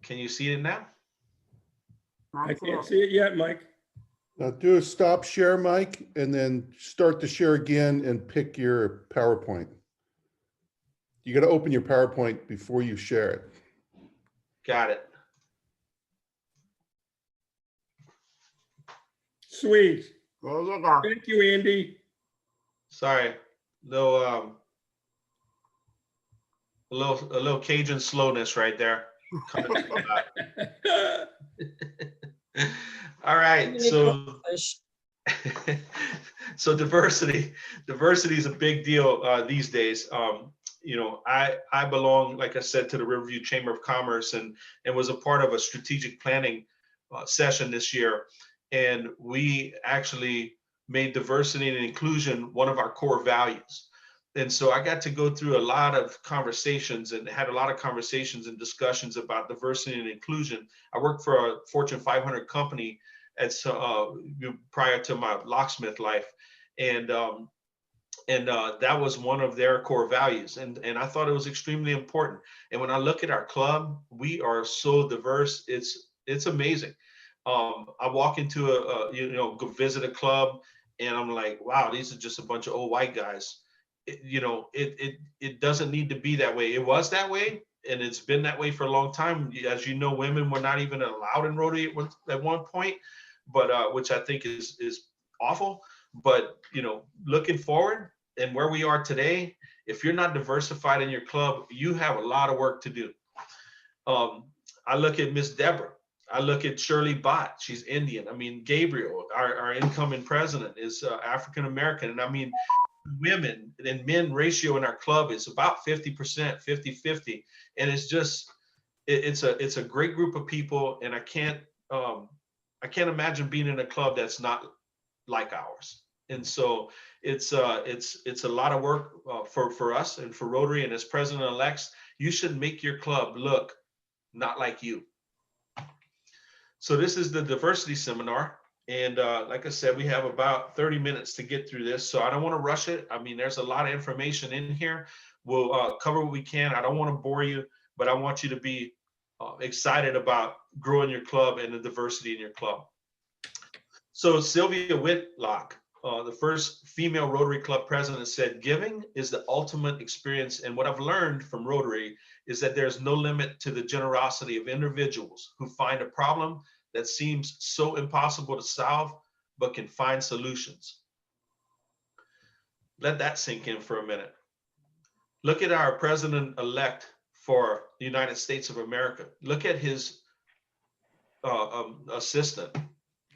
Can you see it now? I can't see it yet, Mike. Now do a stop share, Mike, and then start to share again and pick your PowerPoint. You got to open your PowerPoint before you share it. Got it. Sweet. There you go. Thank you, Andy. Sorry, no, a little Cajun slowness right there. Coming to that. All right, so so diversity is a big deal these days. You know, I belong, like I said, to the Riverview Chamber of Commerce and was a part of a strategic planning session this year, and we actually made diversity and inclusion one of our core values. And so I got to go through a lot of conversations and had a lot of conversations and discussions about diversity and inclusion. I worked for a Fortune 500 company as prior to my locksmith life, and that was one of their core values. And I thought it was extremely important. And when I look at our club, we are so diverse. It's amazing. I walk into go visit a club, and I'm like, wow, these are just a bunch of old white guys. It doesn't need to be that way. It was that way, and it's been that way for a long time. As you know, women were not even allowed in Rotary at one point, but which I think is awful. But looking forward and where we are today, if you're not diversified in your club, you have a lot of work to do. I look at Miss Deborah. I look at Shirley Bott. She's Indian. I mean, Gabriel, our incoming president, is African American, and I mean, women and men ratio in our club is about 50%, 50-50, and it's just it's a great group of people, and I can't imagine being in a club that's not like ours. And so it's a lot of work for us and for Rotary, and as president-elects, you should make your club look not like you. So this is the diversity seminar. And like I said, we have about 30 minutes to get through this. So I don't want to rush it. I mean, there's a lot of information in here. We'll cover what we can. I don't want to bore you, but I want you to be excited about growing your club and the diversity in your club. So Sylvia Whitlock, the first female Rotary Club president said, giving is the ultimate experience. And what I've learned from Rotary is that there's no limit to the generosity of individuals who find a problem that seems so impossible to solve, but can find solutions. Let that sink in for a minute. Look at our president-elect for the United States of America. Look at his assistant,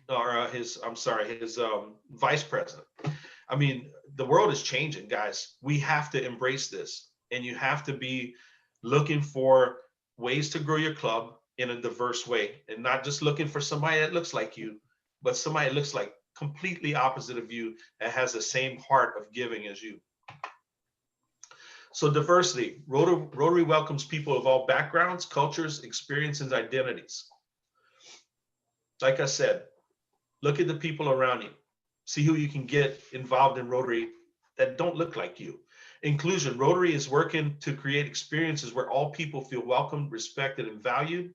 or his vice president. I mean, the world is changing, guys. We have to embrace this, and you have to be looking for ways to grow your club in a diverse way, and not just looking for somebody that looks like you, but somebody that looks like completely opposite of you, that has the same heart of giving as you. So diversity, Rotary welcomes people of all backgrounds, cultures, experiences, and identities. Like I said, look at the people around you. See who you can get involved in Rotary that don't look like you. Inclusion, Rotary is working to create experiences where all people feel welcomed, respected, and valued.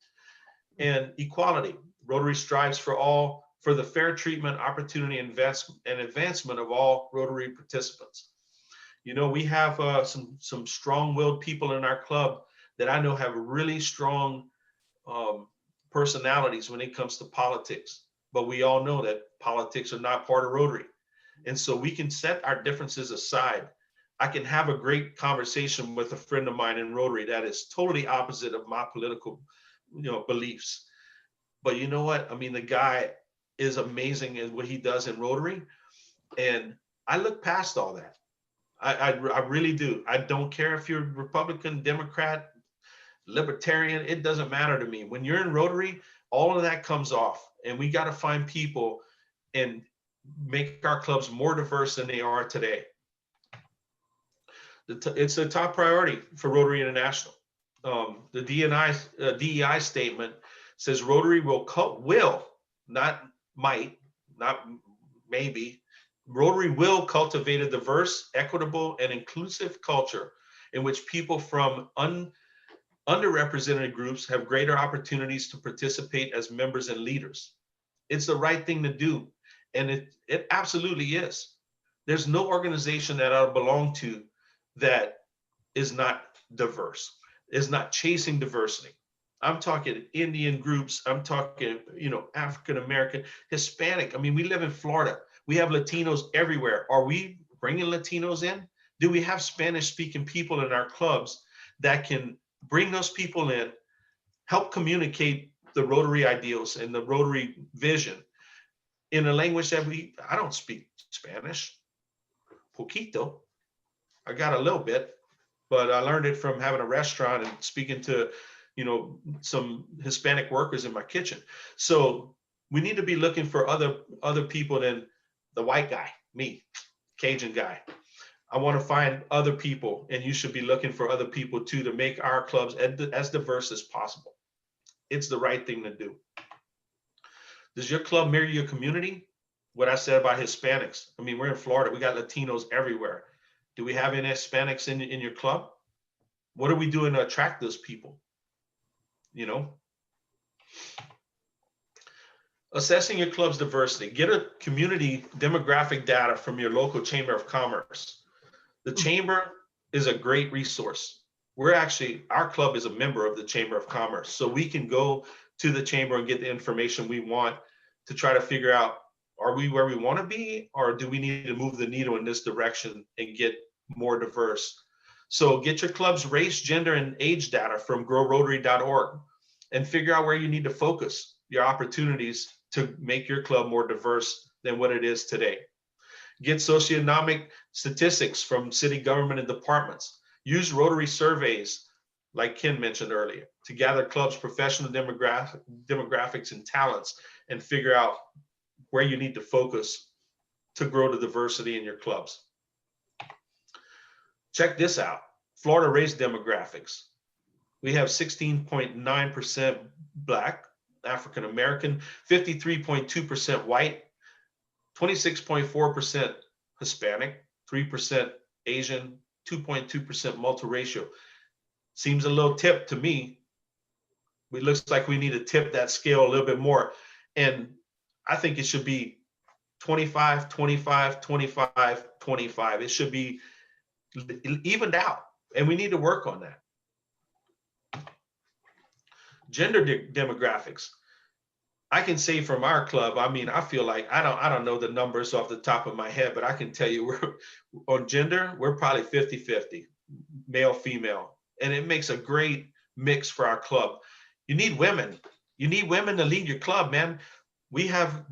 And equality, Rotary strives for the fair treatment, opportunity, and advancement of all Rotary participants. You know, we have some strong-willed people in our club that I know have really strong personalities when it comes to politics. But we all know that politics are not part of Rotary. And so we can set our differences aside. I can have a great conversation with a friend of mine in Rotary that is totally opposite of my political, beliefs. But you know what? I mean, the guy is amazing in what he does in Rotary. And I look past all that. I really do. I don't care if you're Republican, Democrat, Libertarian, it doesn't matter to me. When you're in Rotary, all of that comes off, and we got to find people and make our clubs more diverse than they are today. It's a top priority for Rotary International. The DEI statement says Rotary will, not might, not maybe, Rotary will cultivate a diverse, equitable, and inclusive culture in which people from underrepresented groups have greater opportunities to participate as members and leaders. It's the right thing to do, and it absolutely is. There's no organization that I belong to that is not diverse, is not chasing diversity. I'm talking Indian groups, I'm talking, African American, Hispanic. I mean, we live in Florida. We have Latinos everywhere. Are we bringing Latinos in? Do we have Spanish-speaking people in our clubs that can bring those people in, help communicate the Rotary ideals and the Rotary vision in a language that I don't speak Spanish, poquito. I got a little bit, but I learned it from having a restaurant and speaking to, some Hispanic workers in my kitchen. So we need to be looking for other people than the white guy, me, Cajun guy. I want to find other people, and you should be looking for other people too, to make our clubs as diverse as possible. It's the right thing to do. Does your club mirror your community? What I said about Hispanics. I mean, we're in Florida. We got Latinos everywhere. Do we have any Hispanics in your club? What are we doing to attract those people? Assessing your club's diversity. Get a community demographic data from your local Chamber of Commerce. The Chamber is a great resource. Our club is a member of the Chamber of Commerce. So we can go to the Chamber and get the information we want to try to figure out, are we where we want to be, or do we need to move the needle in this direction and get more diverse? So get your club's race, gender, and age data from growrotary.org and figure out where you need to focus your opportunities to make your club more diverse than what it is today. Get socioeconomic statistics from city government and departments. Use Rotary surveys, like Ken mentioned earlier, to gather clubs' professional demographics and talents and figure out where you need to focus to grow the diversity in your clubs. Check this out, Florida race demographics. We have 16.9% Black, African American, 53.2% white, 26.4% Hispanic, 3% Asian, 2.2% multiracial. Seems a little tip to me. It looks like we need to tip that scale a little bit more. And I think it should be 25, 25, 25, 25. It should be evened out, and we need to work on that. Gender demographics. I can say from our club, I mean, I feel like I don't know the numbers off the top of my head, but I can tell you we're on gender, we're probably 50-50, male, female. And it makes a great mix for our club. You need women. You need women to lead your club, man. We have,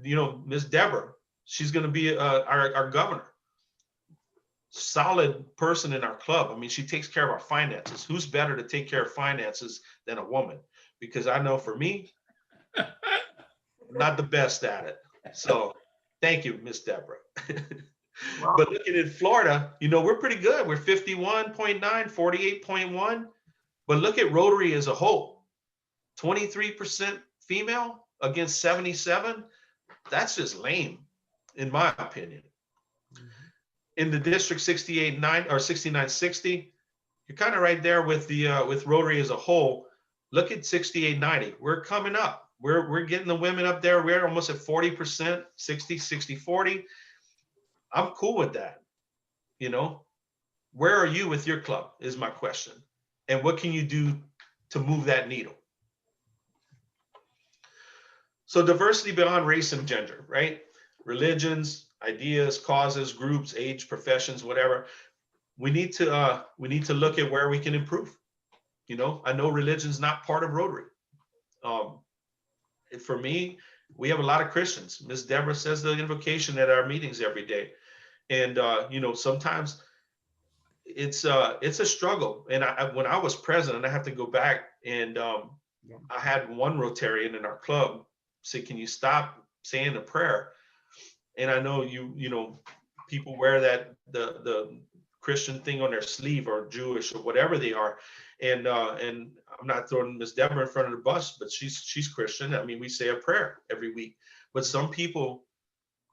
Miss Deborah. She's going to be our governor. Solid person in our club. I mean, she takes care of our finances. Who's better to take care of finances than a woman? Because I know for me, I'm not the best at it. So thank you, Miss Deborah. But looking at Florida, we're pretty good. We're 51.9, 48.1. But look at Rotary as a whole. 23% female against 77. That's just lame, in my opinion. In the district 68.9 or 69.60, you're kind of right there with the with Rotary as a whole. Look at 68.90. We're coming up. We're getting the women up there. We're almost at 40%, 60, 60, 40. I'm cool with that. Where are you with your club is my question. And what can you do to move that needle? So diversity beyond race and gender, right? Religions, ideas, causes, groups, age, professions, whatever. We need to look at where we can improve. I know religion's not part of Rotary. For me, we have a lot of Christians. Ms. Deborah says the invocation at our meetings every day. And, sometimes it's a struggle. And when I was president, I have to go back and I had one Rotarian in our club say, can you stop saying the prayer? And I know people wear that, the Christian thing on their sleeve or Jewish or whatever they are. And I'm not throwing Ms. Deborah in front of the bus, but she's Christian. I mean, we say a prayer every week, but some people,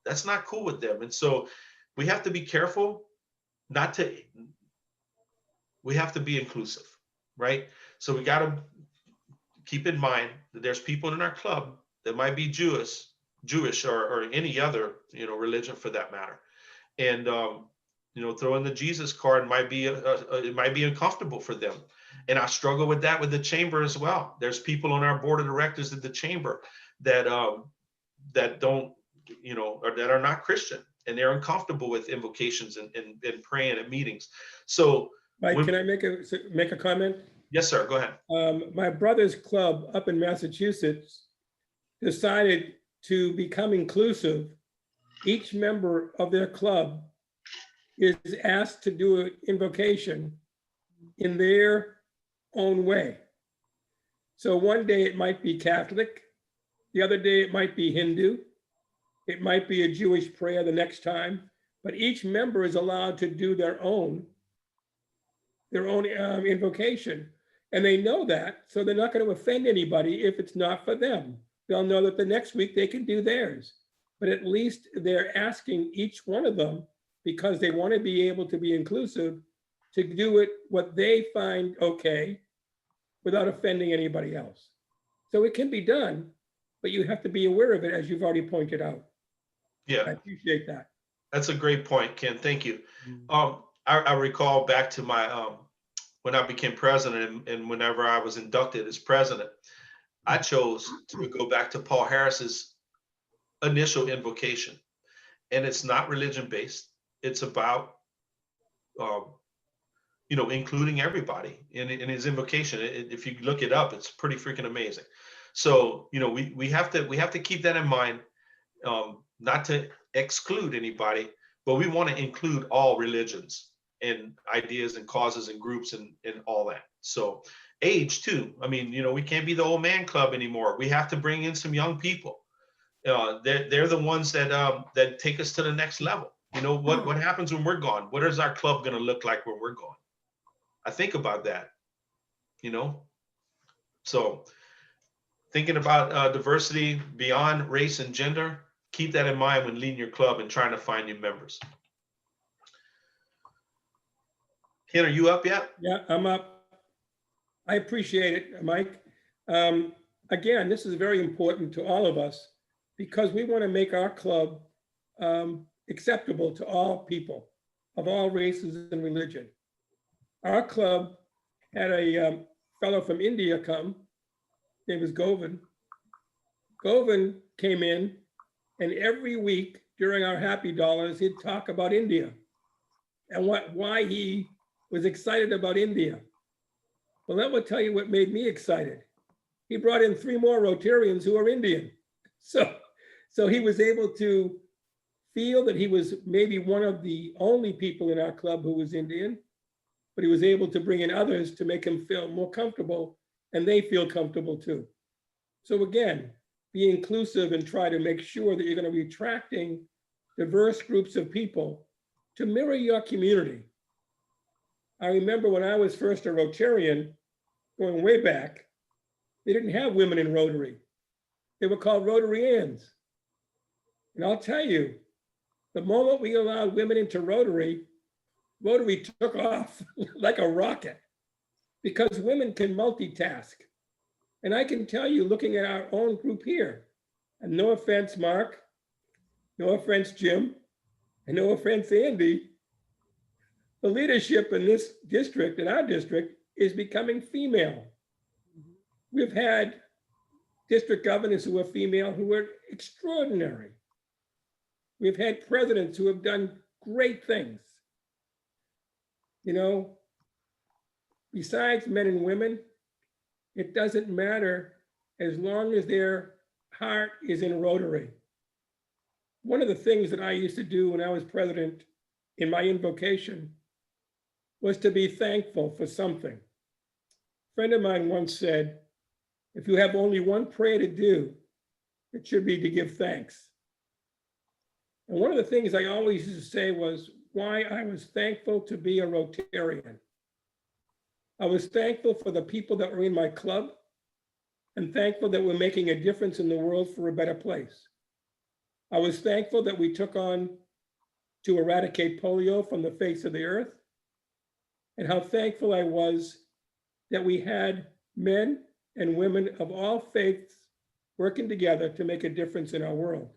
that's not cool with them. And so we have to be careful we have to be inclusive, right? So we got to keep in mind that there's people in our club that might be Jewish or any other, religion for that matter. And, throwing the Jesus card might be, it might be uncomfortable for them. And I struggle with that with the chamber as well. There's people on our board of directors at the chamber that don't, or that are not Christian, and they're uncomfortable with invocations and praying at meetings. So Mike, can I make a comment? Yes, sir. Go ahead. My brother's club up in Massachusetts decided to become inclusive. Each member of their club is asked to do an invocation in their own way. So one day it might be Catholic, the other day it might be Hindu, it might be a Jewish prayer the next time, but each member is allowed to do their own invocation. And they know that, so they're not going to offend anybody if it's not for them. They'll know that the next week they can do theirs. But at least they're asking each one of them, because they want to be able to be inclusive, to do it what they find okay without offending anybody else. So it can be done, but you have to be aware of it, as you've already pointed out. Yeah, I appreciate that. That's a great point, Ken. Thank you. I recall back to my when I became president and whenever I was inducted as president, I chose to go back to Paul Harris's initial invocation. And it's not religion based. It's about, including everybody in his invocation. If you look it up, it's pretty freaking amazing. So, we have to keep that in mind, not to exclude anybody, but we want to include all religions and ideas and causes and groups and all that. So age too. I mean, we can't be the old man club anymore. We have to bring in some young people. They're the ones that take us to the next level. What happens when we're gone? What is our club going to look like when we're gone? I think about that, So thinking about diversity beyond race and gender, keep that in mind when leading your club and trying to find new members. Ken, are you up yet? Yeah, I'm up. I appreciate it, Mike. Again, this is very important to all of us because we want to make our club acceptable to all people of all races and religion. Our club had a fellow from India come, name was Govind. Govind came in, and every week during our happy dollars, he'd talk about India and why he was excited about India. Well, that will tell you what made me excited. He brought in 3 more Rotarians who are Indian. So he was able to feel that he was maybe one of the only people in our club who was Indian, but he was able to bring in others to make him feel more comfortable, and they feel comfortable too. So again, be inclusive and try to make sure that you're going to be attracting diverse groups of people to mirror your community. I remember when I was first a Rotarian, going way back, they didn't have women in Rotary. They were called Rotarians. And I'll tell you, the moment we allowed women into Rotary, Rotary took off like a rocket because women can multitask. And I can tell you, looking at our own group here, and no offense, Mark, no offense, Jim, and no offense, Andy, the leadership in this district, in our district, is becoming female. We've had district governors who are female who are extraordinary. We've had presidents who have done great things. You know, besides men and women, it doesn't matter as long as their heart is in Rotary. One of the things that I used to do when I was president in my invocation was to be thankful for something. A friend of mine once said, if you have only one prayer to do, it should be to give thanks. And one of the things I always used to say was why I was thankful to be a Rotarian. I was thankful for the people that were in my club and thankful that we're making a difference in the world for a better place. I was thankful that we took on to eradicate polio from the face of the earth, and how thankful I was that we had men and women of all faiths working together to make a difference in our world.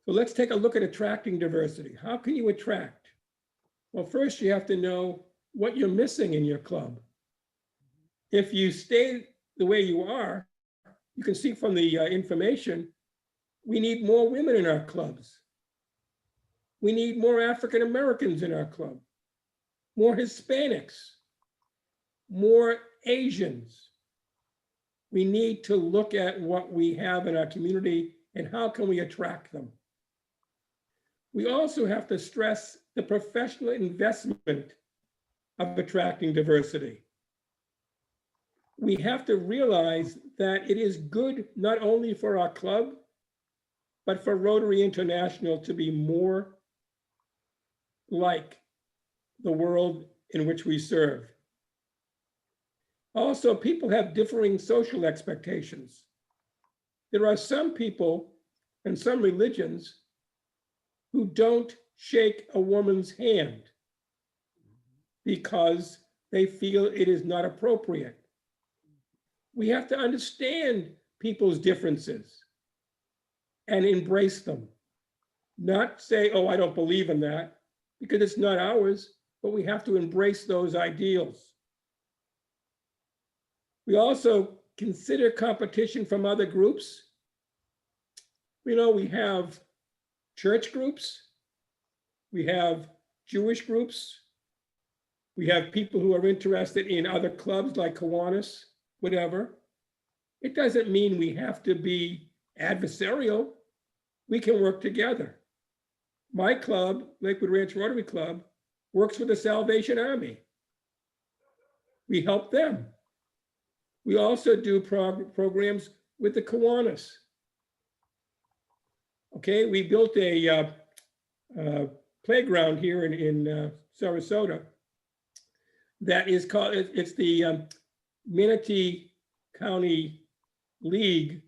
So let's take a look at attracting diversity. How can you attract? Well, first you have to know what you're missing in your club. If you stay the way you are, you can see from the information, we need more women in our clubs. We need more African Americans in our club, more Hispanics, more Asians. We need to look at what we have in our community and how can we attract them. We also have to stress the professional investment of attracting diversity. We have to realize that it is good not only for our club, but for Rotary International to be more like the world in which we serve. Also, people have differing social expectations. There are some people and some religions who don't shake a woman's hand because they feel it is not appropriate. We have to understand people's differences and embrace them. Not say, oh, I don't believe in that, because it's not ours, but we have to embrace those ideals. We also consider competition from other groups. You know, we have church groups, we have Jewish groups, we have people who are interested in other clubs like Kiwanis, whatever. It doesn't mean we have to be adversarial. We can work together. My club, Lakewood Ranch Rotary Club, works with the Salvation Army. We help them. We also do programs with the Kiwanis. Okay, we built a playground here in Sarasota that is called, it's the Manatee County League,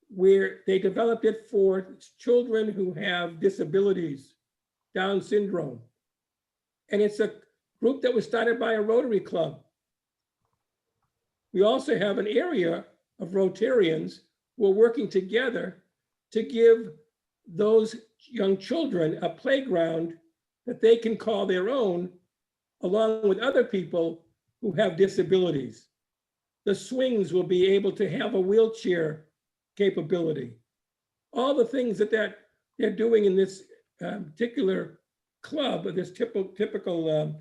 where they developed it for children who have disabilities, Down syndrome. And it's a group that was started by a Rotary Club. We also have an area of Rotarians who are working together to give those young children a playground that they can call their own, along with other people who have disabilities. The swings will be able to have a wheelchair capability. All the things that they're doing in this particular club, or this typical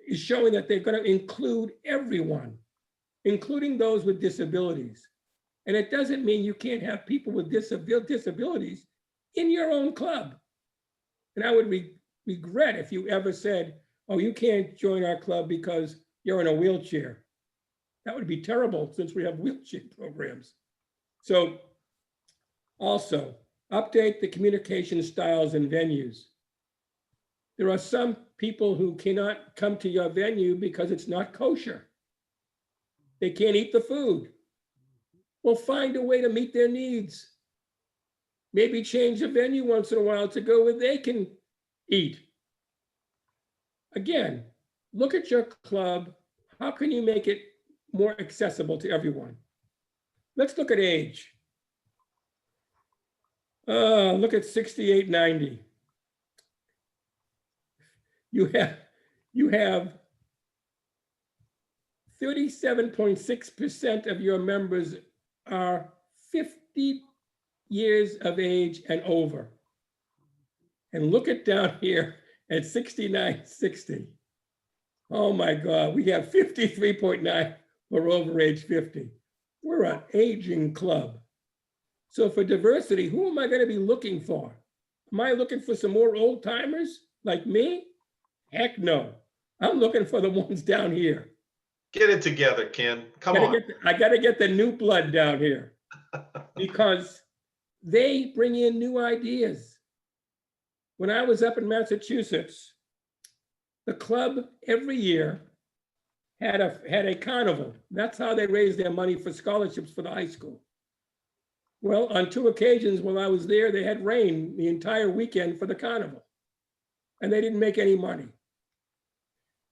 is showing that they're going to include everyone, including those with disabilities. And it doesn't mean you can't have people with disabilities in your own club. And I would regret if you ever said, oh, you can't join our club because you're in a wheelchair. That would be terrible since we have wheelchair programs. So also, update the communication styles and venues. There are some people who cannot come to your venue because it's not kosher. They can't eat the food. Well, find a way to meet their needs. Maybe change the venue once in a while to go where they can eat. Again, look at your club. How can you make it more accessible to everyone? Let's look at age. Look at 6890. You have 37.6% of your members are 50 years of age and over. And look at down here at 6960. Oh my God, we have 53.9 for over age 50. We're an aging club. So for diversity, who am I going to be looking for? Am I looking for some more old timers like me? Heck no. I'm looking for the ones down here. Get it together, Ken. Come on. I got to get the new blood down here because they bring in new ideas. When I was up in Massachusetts, the club every year had a carnival. That's how they raised their money for scholarships for the high school. Well, on 2 occasions when I was there, they had rain the entire weekend for the carnival, and they didn't make any money.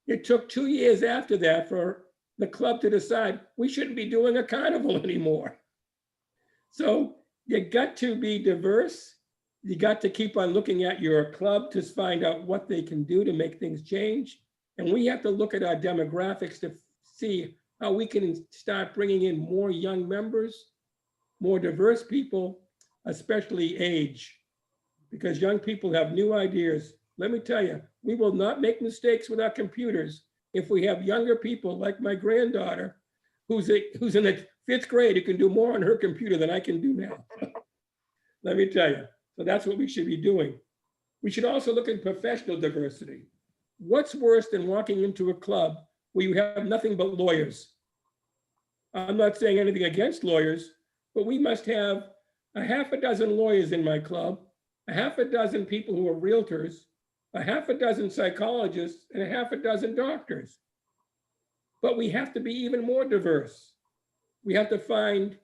It took 2 years after that for the club to decide we shouldn't be doing a carnival anymore. So you got to be diverse. You got to keep on looking at your club to find out what they can do to make things change. And we have to look at our demographics to see how we can start bringing in more young members, more diverse people, especially age, because young people have new ideas. Let me tell you, we will not make mistakes with our computers if we have younger people like my granddaughter, who's in the 5th grade, who can do more on her computer than I can do now. Let me tell you. So that's what we should be doing. We should also look at professional diversity. What's worse than walking into a club where you have nothing but lawyers? I'm not saying anything against lawyers, but we must have a half a dozen lawyers in my club, a half a dozen people who are realtors, a half a dozen psychologists, and a half a dozen doctors. But we have to be even more diverse. We have to find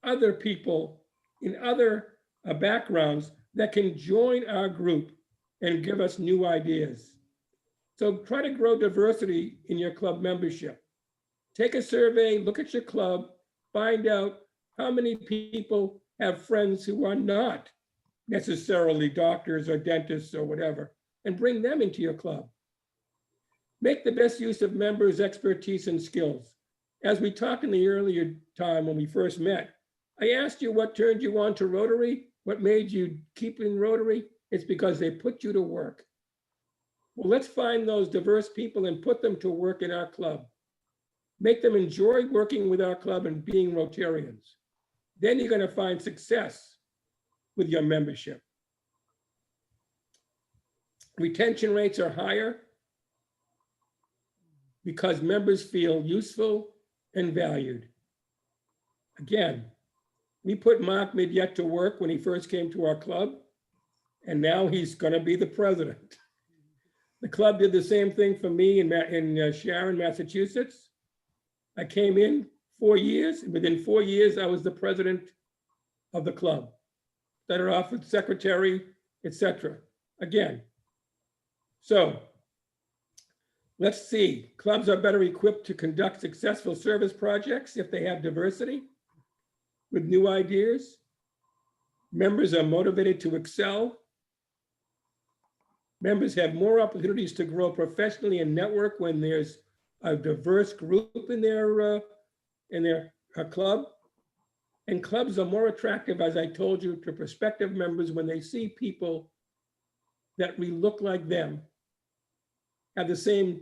other people in other backgrounds that can join our group and give us new ideas. So try to grow diversity in your club membership. Take a survey, look at your club, find out how many people have friends who are not necessarily doctors or dentists or whatever, and bring them into your club. Make the best use of members' expertise and skills. As we talked in the earlier time when we first met, I asked you what turned you on to Rotary, what made you keep in Rotary. It's because they put you to work. Well, let's find those diverse people and put them to work in our club. Make them enjoy working with our club and being Rotarians. Then you're going to find success with your membership. Retention rates are higher because members feel useful and valued. Again, we put Mark Midyett to work when he first came to our club, and now he's going to be the president. The club did the same thing for me in Sharon, Massachusetts. I came in 4 years, and within 4 years, I was the president of the club. Started off with secretary, etc. Again. So let's see. Clubs are better equipped to conduct successful service projects if they have diversity with new ideas. Members are motivated to excel. Members have more opportunities to grow professionally and network when there's a diverse group in their club. And clubs are more attractive, as I told you, to prospective members when they see people that we look like them, have the same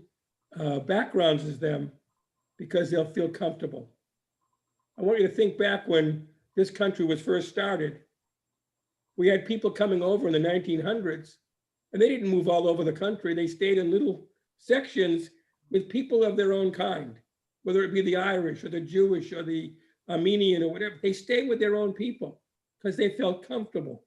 backgrounds as them, because they'll feel comfortable. I want you to think back when this country was first started. We had people coming over in the 1900s, and they didn't move all over the country. They stayed in little sections with people of their own kind, whether it be the Irish or the Jewish or the Armenian or whatever. They stayed with their own people because they felt comfortable.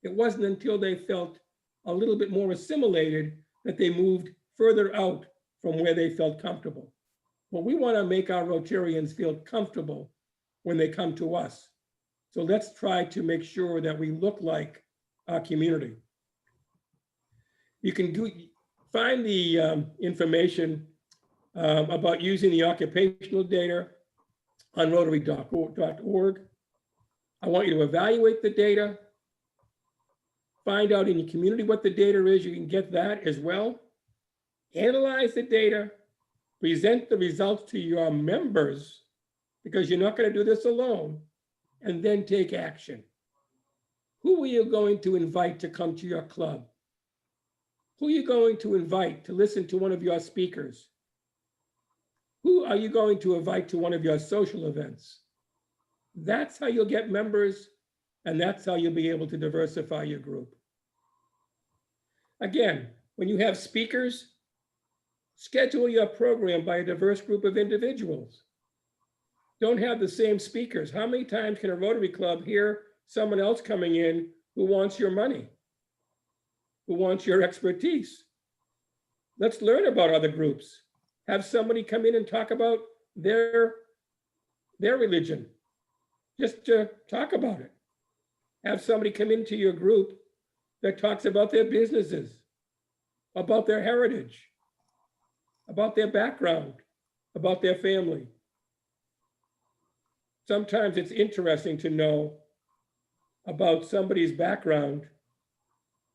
It wasn't until they felt a little bit more assimilated that they moved further out from where they felt comfortable. Well, we want to make our Rotarians feel comfortable when they come to us. So let's try to make sure that we look like our community. You can find the information about using the occupational data on Rotary.org. I want you to evaluate the data, find out in your community what the data is. You can get that as well. Analyze the data, present the results to your members, because you're not going to do this alone, and then take action. Who are you going to invite to come to your club? Who are you going to invite to listen to one of your speakers? Who are you going to invite to one of your social events? That's how you'll get members, and that's how you'll be able to diversify your group. Again, when you have speakers, schedule your program by a diverse group of individuals. Don't have the same speakers. How many times can a Rotary Club hear someone else coming in who wants your money, who wants your expertise? Let's learn about other groups. Have somebody come in and talk about their religion, just to talk about it. Have somebody come into your group that talks about their businesses, about their heritage, about their background, about their family. Sometimes it's interesting to know about somebody's background,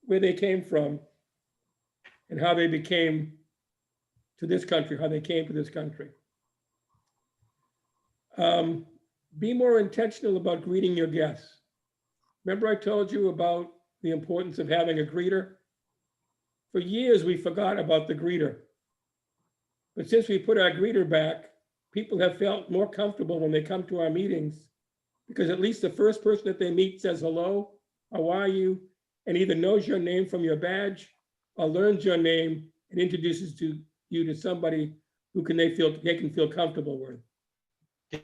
where they came from, and how they became to this country, how they came to this country. Be more intentional about greeting your guests. Remember I told you about the importance of having a greeter? For years, we forgot about the greeter. But since we put our greeter back, people have felt more comfortable when they come to our meetings, because at least the first person that they meet says hello, how are you, and either knows your name from your badge or learns your name and introduces you to somebody who they can feel comfortable with.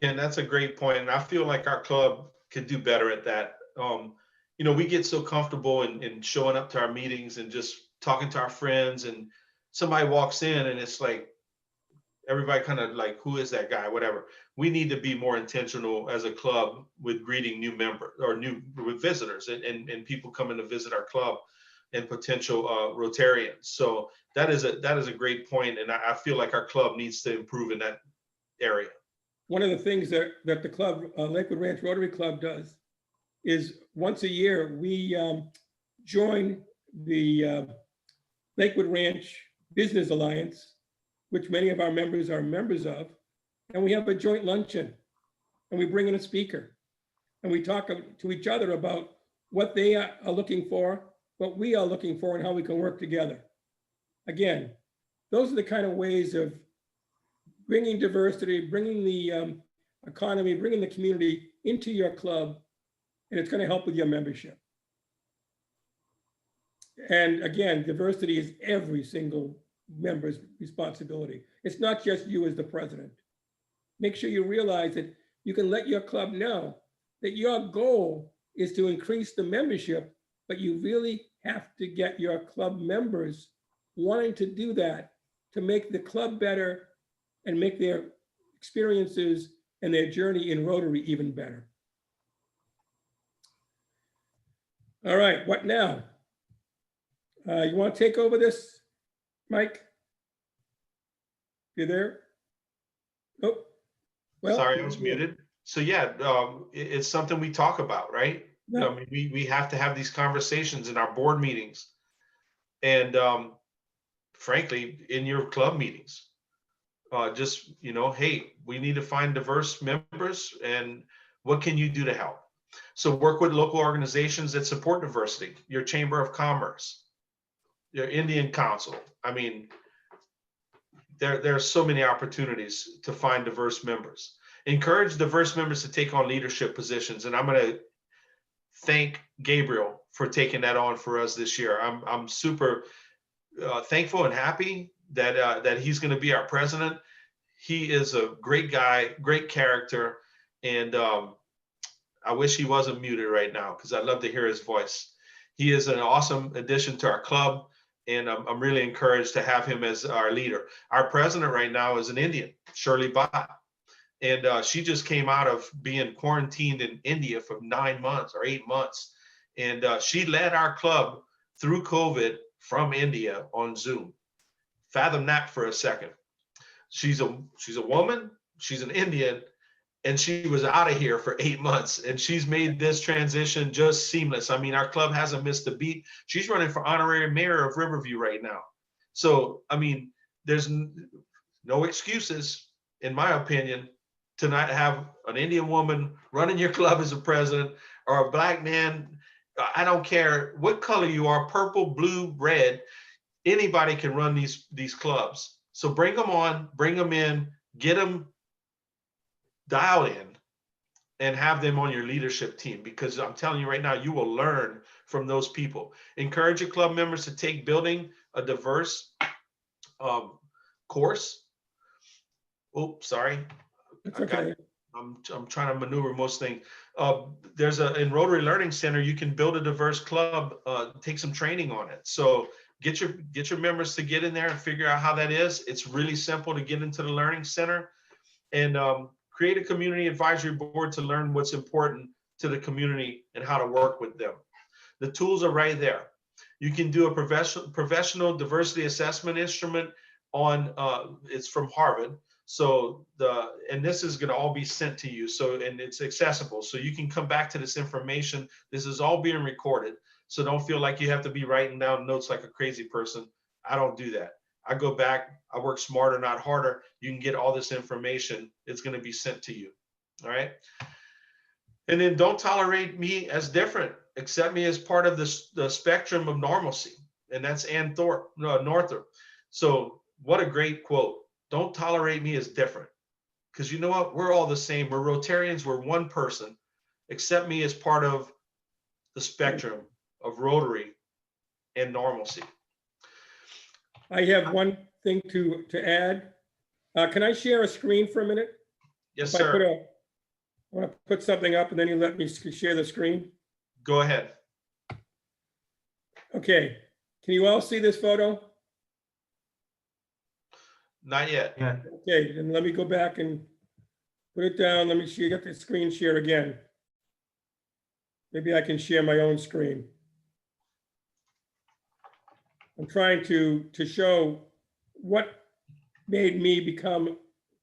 And that's a great point. And I feel like our club could do better at that. You know, we get so comfortable in showing up to our meetings and just talking to our friends, and somebody walks in and it's like, everybody kind of like, who is that guy, whatever. We need to be more intentional as a club with greeting new members or with visitors and people coming to visit our club and potential Rotarians. So that is a great point. And I feel like our club needs to improve in that area. One of the things that the club, Lakewood Ranch Rotary Club, does is once a year, we join the Lakewood Ranch Business Alliance, which many of our members are members of, and we have a joint luncheon, and we bring in a speaker, and we talk to each other about what they are looking for, what we are looking for, and how we can work together. Again, those are the kind of ways of bringing diversity, bringing the economy, bringing the community into your club, and it's going to help with your membership. And again, diversity is every single member's responsibility. It's not just you as the president. Make sure you realize that you can let your club know that your goal is to increase the membership, but you really have to get your club members wanting to do that to make the club better and make their experiences and their journey in Rotary even better. All right, what now? You want to take over this, Mike? You there? Oh, well. Sorry, I was muted. So yeah, it's something we talk about, right? You know, I mean, we have to have these conversations in our board meetings and frankly, in your club meetings. Just, you know, hey, we need to find diverse members and what can you do to help? So work with local organizations that support diversity, your Chamber of Commerce, your Indian Council. I mean, there are so many opportunities to find diverse members. Encourage diverse members to take on leadership positions. And I'm going to thank Gabriel for taking that on for us this year. I'm super thankful and happy that he's going to be our president. He is a great guy, great character, and I wish he wasn't muted right now because I'd love to hear his voice. He is an awesome addition to our club, and I'm really encouraged to have him as our leader. Our president right now is an Indian, Shirley Bhatt, and she just came out of being quarantined in India for 9 months or 8 months, and she led our club through COVID from India on Zoom. Fathom that for a second. She's a woman, she's an Indian, and she was out of here for 8 months, and she's made this transition just seamless. I mean, our club hasn't missed a beat. She's running for honorary mayor of Riverview right now. So, I mean, there's no excuses, in my opinion, to not have an Indian woman running your club as a president, or a black man. I don't care what color you are, purple, blue, red, anybody can run these clubs. So bring them on, bring them in, get them dialed in, and have them on your leadership team, because I'm telling you right now, you will learn from those people. Encourage your club members to take building a diverse course. Oh, sorry. It's okay. I'm trying to maneuver most things. There's in Rotary Learning Center, you can build a diverse club, take some training on it. So get your members to get in there and figure out how that is. It's really simple to get into the Learning Center, and create a community advisory board to learn what's important to the community and how to work with them. The tools are right there. You can do a professional diversity assessment instrument on, it's from Harvard. So and this is going to all be sent to you. So, and it's accessible. So you can come back to this information. This is all being recorded. So don't feel like you have to be writing down notes like a crazy person. I don't do that. I go back, I work smarter, not harder. You can get all this information. It's going to be sent to you. All right. And then don't tolerate me as different. Accept me as part of the spectrum of normalcy. And that's Ann Northrop. So what a great quote. Don't tolerate me as different. Because you know what? We're all the same. We're Rotarians. We're one person. Accept me as part of the spectrum of Rotary and normalcy. I have one thing to add. Can I share a screen for a minute? Yes, If sir. I want to put something up and then you let me share the screen. Go ahead. Okay. Can you all see this photo? Not yet. Yeah. Okay, then let me go back and put it down. Let me get the screen share again. Maybe I can share my own screen. I'm trying to show what made me become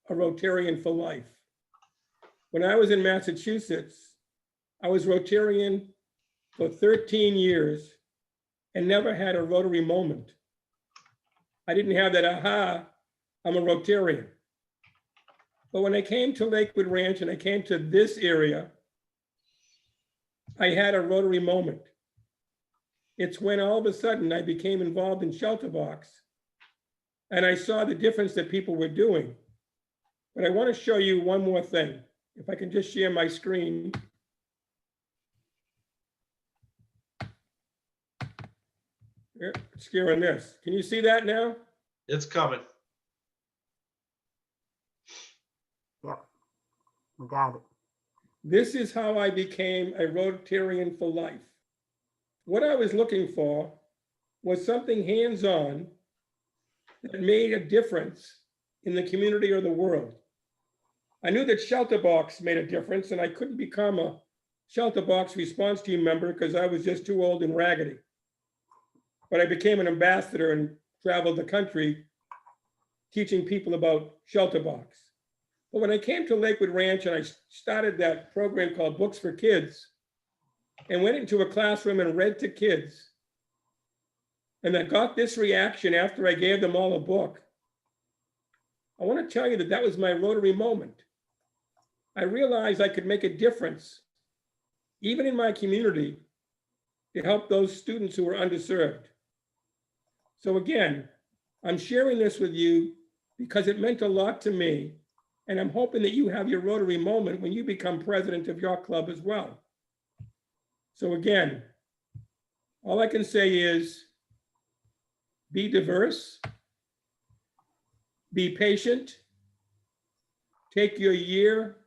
a Rotarian for life. When I was in Massachusetts, I was Rotarian for 13 years and never had a Rotary moment. I didn't have that aha, I'm a Rotarian. But when I came to Lakewood Ranch and I came to this area, I had a Rotary moment. It's when all of a sudden I became involved in Shelter Box and I saw the difference that people were doing. But I want to show you one more thing. If I can just share my screen. Here, sharing this. Can you see that now? It's coming. Yep, we got it. This is how I became a Rotarian for life. What I was looking for was something hands-on that made a difference in the community or the world. I knew that Shelter Box made a difference, and I couldn't become a Shelter Box response team member because I was just too old and raggedy. But I became an ambassador and traveled the country teaching people about Shelter Box. But when I came to Lakewood Ranch and I started that program called Books for Kids, and went into a classroom and read to kids, and I got this reaction after I gave them all a book, I want to tell you that that was my Rotary moment. I realized I could make a difference, even in my community, to help those students who were underserved. So again, I'm sharing this with you because it meant a lot to me, and I'm hoping that you have your Rotary moment when you become president of your club as well. So again, all I can say is be diverse, be patient, take your year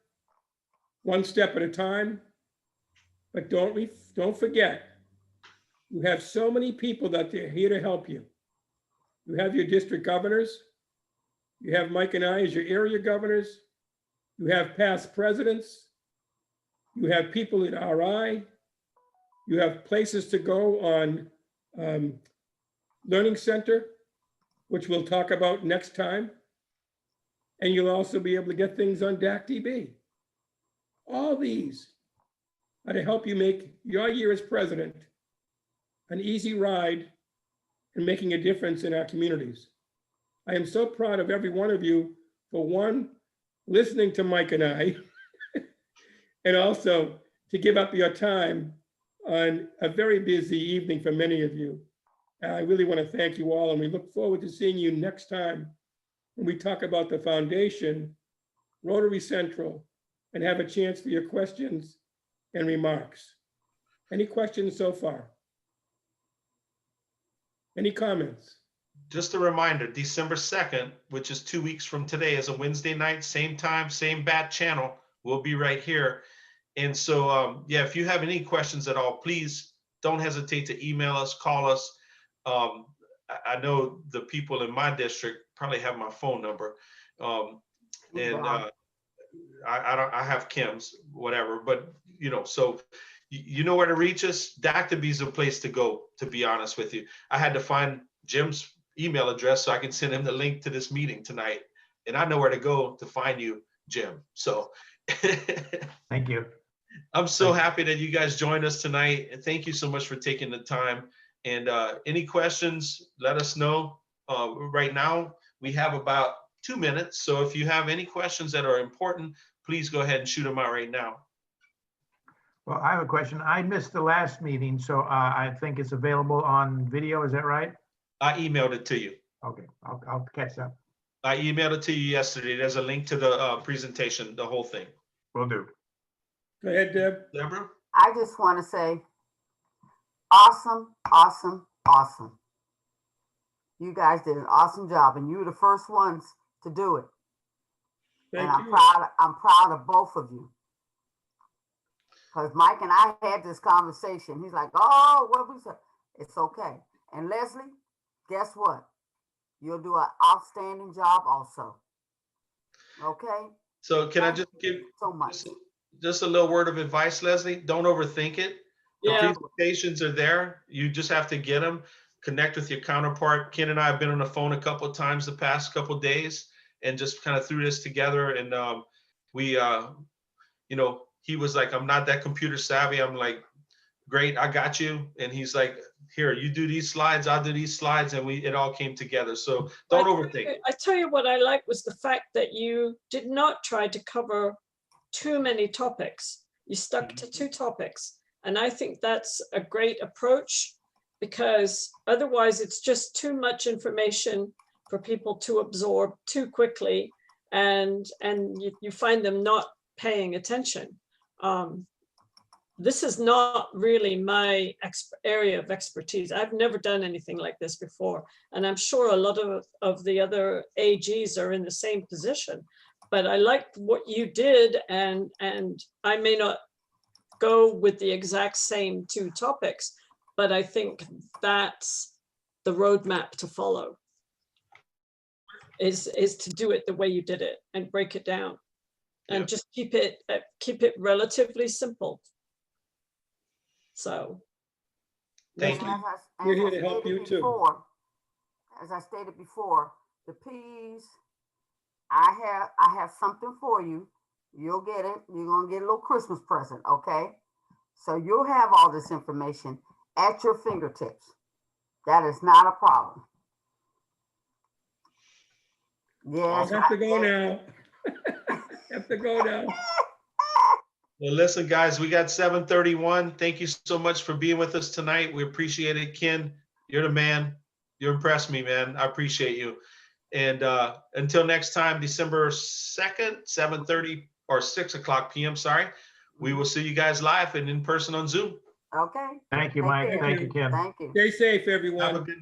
one step at a time, but don't forget, you have so many people that are here to help you. You have your district governors, you have Mike and I as your area governors, you have past presidents, you have people at RI, you have places to go on Learning Center, which we'll talk about next time. And you'll also be able to get things on DAC-DB. All these are to help you make your year as president an easy ride in making a difference in our communities. I am so proud of every one of you for one, listening to Mike and I, and also to give up your time on a very busy evening for many of you. I really want to thank you all, and we look forward to seeing you next time when we talk about the foundation, Rotary Central, and have a chance for your questions and remarks. Any questions so far? Any comments? Just a reminder, December 2nd, which is 2 weeks from today, is a Wednesday night, same time, same bat channel. We'll be right here. And so, yeah, if you have any questions at all, please don't hesitate to email us, call us. I know the people in my district probably have my phone number. I have Kim's, whatever, but so you know where to reach us. DAC-DB is a place to go, to be honest with you. I had to find Jim's email address so I can send him the link to this meeting tonight. And I know where to go to find you, Jim. So Thank you. I'm so happy that you guys joined us tonight. And thank you so much for taking the time. And any questions, let us know. Right now, we have about 2 minutes. So if you have any questions that are important, please go ahead and shoot them out right now. Well, I have a question. I missed the last meeting, so I think it's available on video. Is that right? I emailed it to you. Okay, I'll catch up. I emailed it to you yesterday. There's a link to the presentation, the whole thing. Will do. Go ahead, Deb. Deborah? I just want to say, awesome, awesome, awesome. You guys did an awesome job, and you were the first ones to do it. Thank And you. I'm proud of both of you. Because Mike and I had this conversation. He's like, oh, what we said. It's okay. And Leslie, guess what? You'll do an outstanding job also. Okay? So can I just give So much. just a little word of advice, Leslie? Don't overthink it. The Yeah. presentations are there. You just have to get them. Connect with your counterpart. Ken and I have been on the phone a couple of times the past couple of days and just kind of threw this together. And he was like, I'm not that computer savvy. I'm like, great, I got you. And he's like, here, you do these slides, I'll do these slides. And it all came together. So don't overthink it. I tell you what I like was the fact that you did not try to cover too many topics. You stuck to 2 topics. And I think that's a great approach, because otherwise it's just too much information for people to absorb too quickly, and you find them not paying attention. This is not really my area of expertise. I've never done anything like this before. And I'm sure a lot of the other AGs are in the same position. But I liked what you did, and I may not go with the exact same 2 topics, but I think that's the roadmap to follow, is to do it the way you did it and break it down, and just keep it relatively simple. So Thank you. We're here to help you too. As I stated before, the P's, I have something for you. You'll get it. You're gonna get a little Christmas present, okay? So you'll have all this information at your fingertips. That is not a problem. I Yes. have to go now. Have to go now. Well, listen, guys, we got 7:31. Thank you so much for being with us tonight. We appreciate it. Ken, you're the man. You impressed me, man. I appreciate you. And until next time, December 2nd, 7:30 or 6 o'clock p.m. Sorry, we will see you guys live and in person on Zoom. Okay. Thank you, Take Mike. care. Thank you, Ken. Thank you. Stay safe, Have a everyone. good night.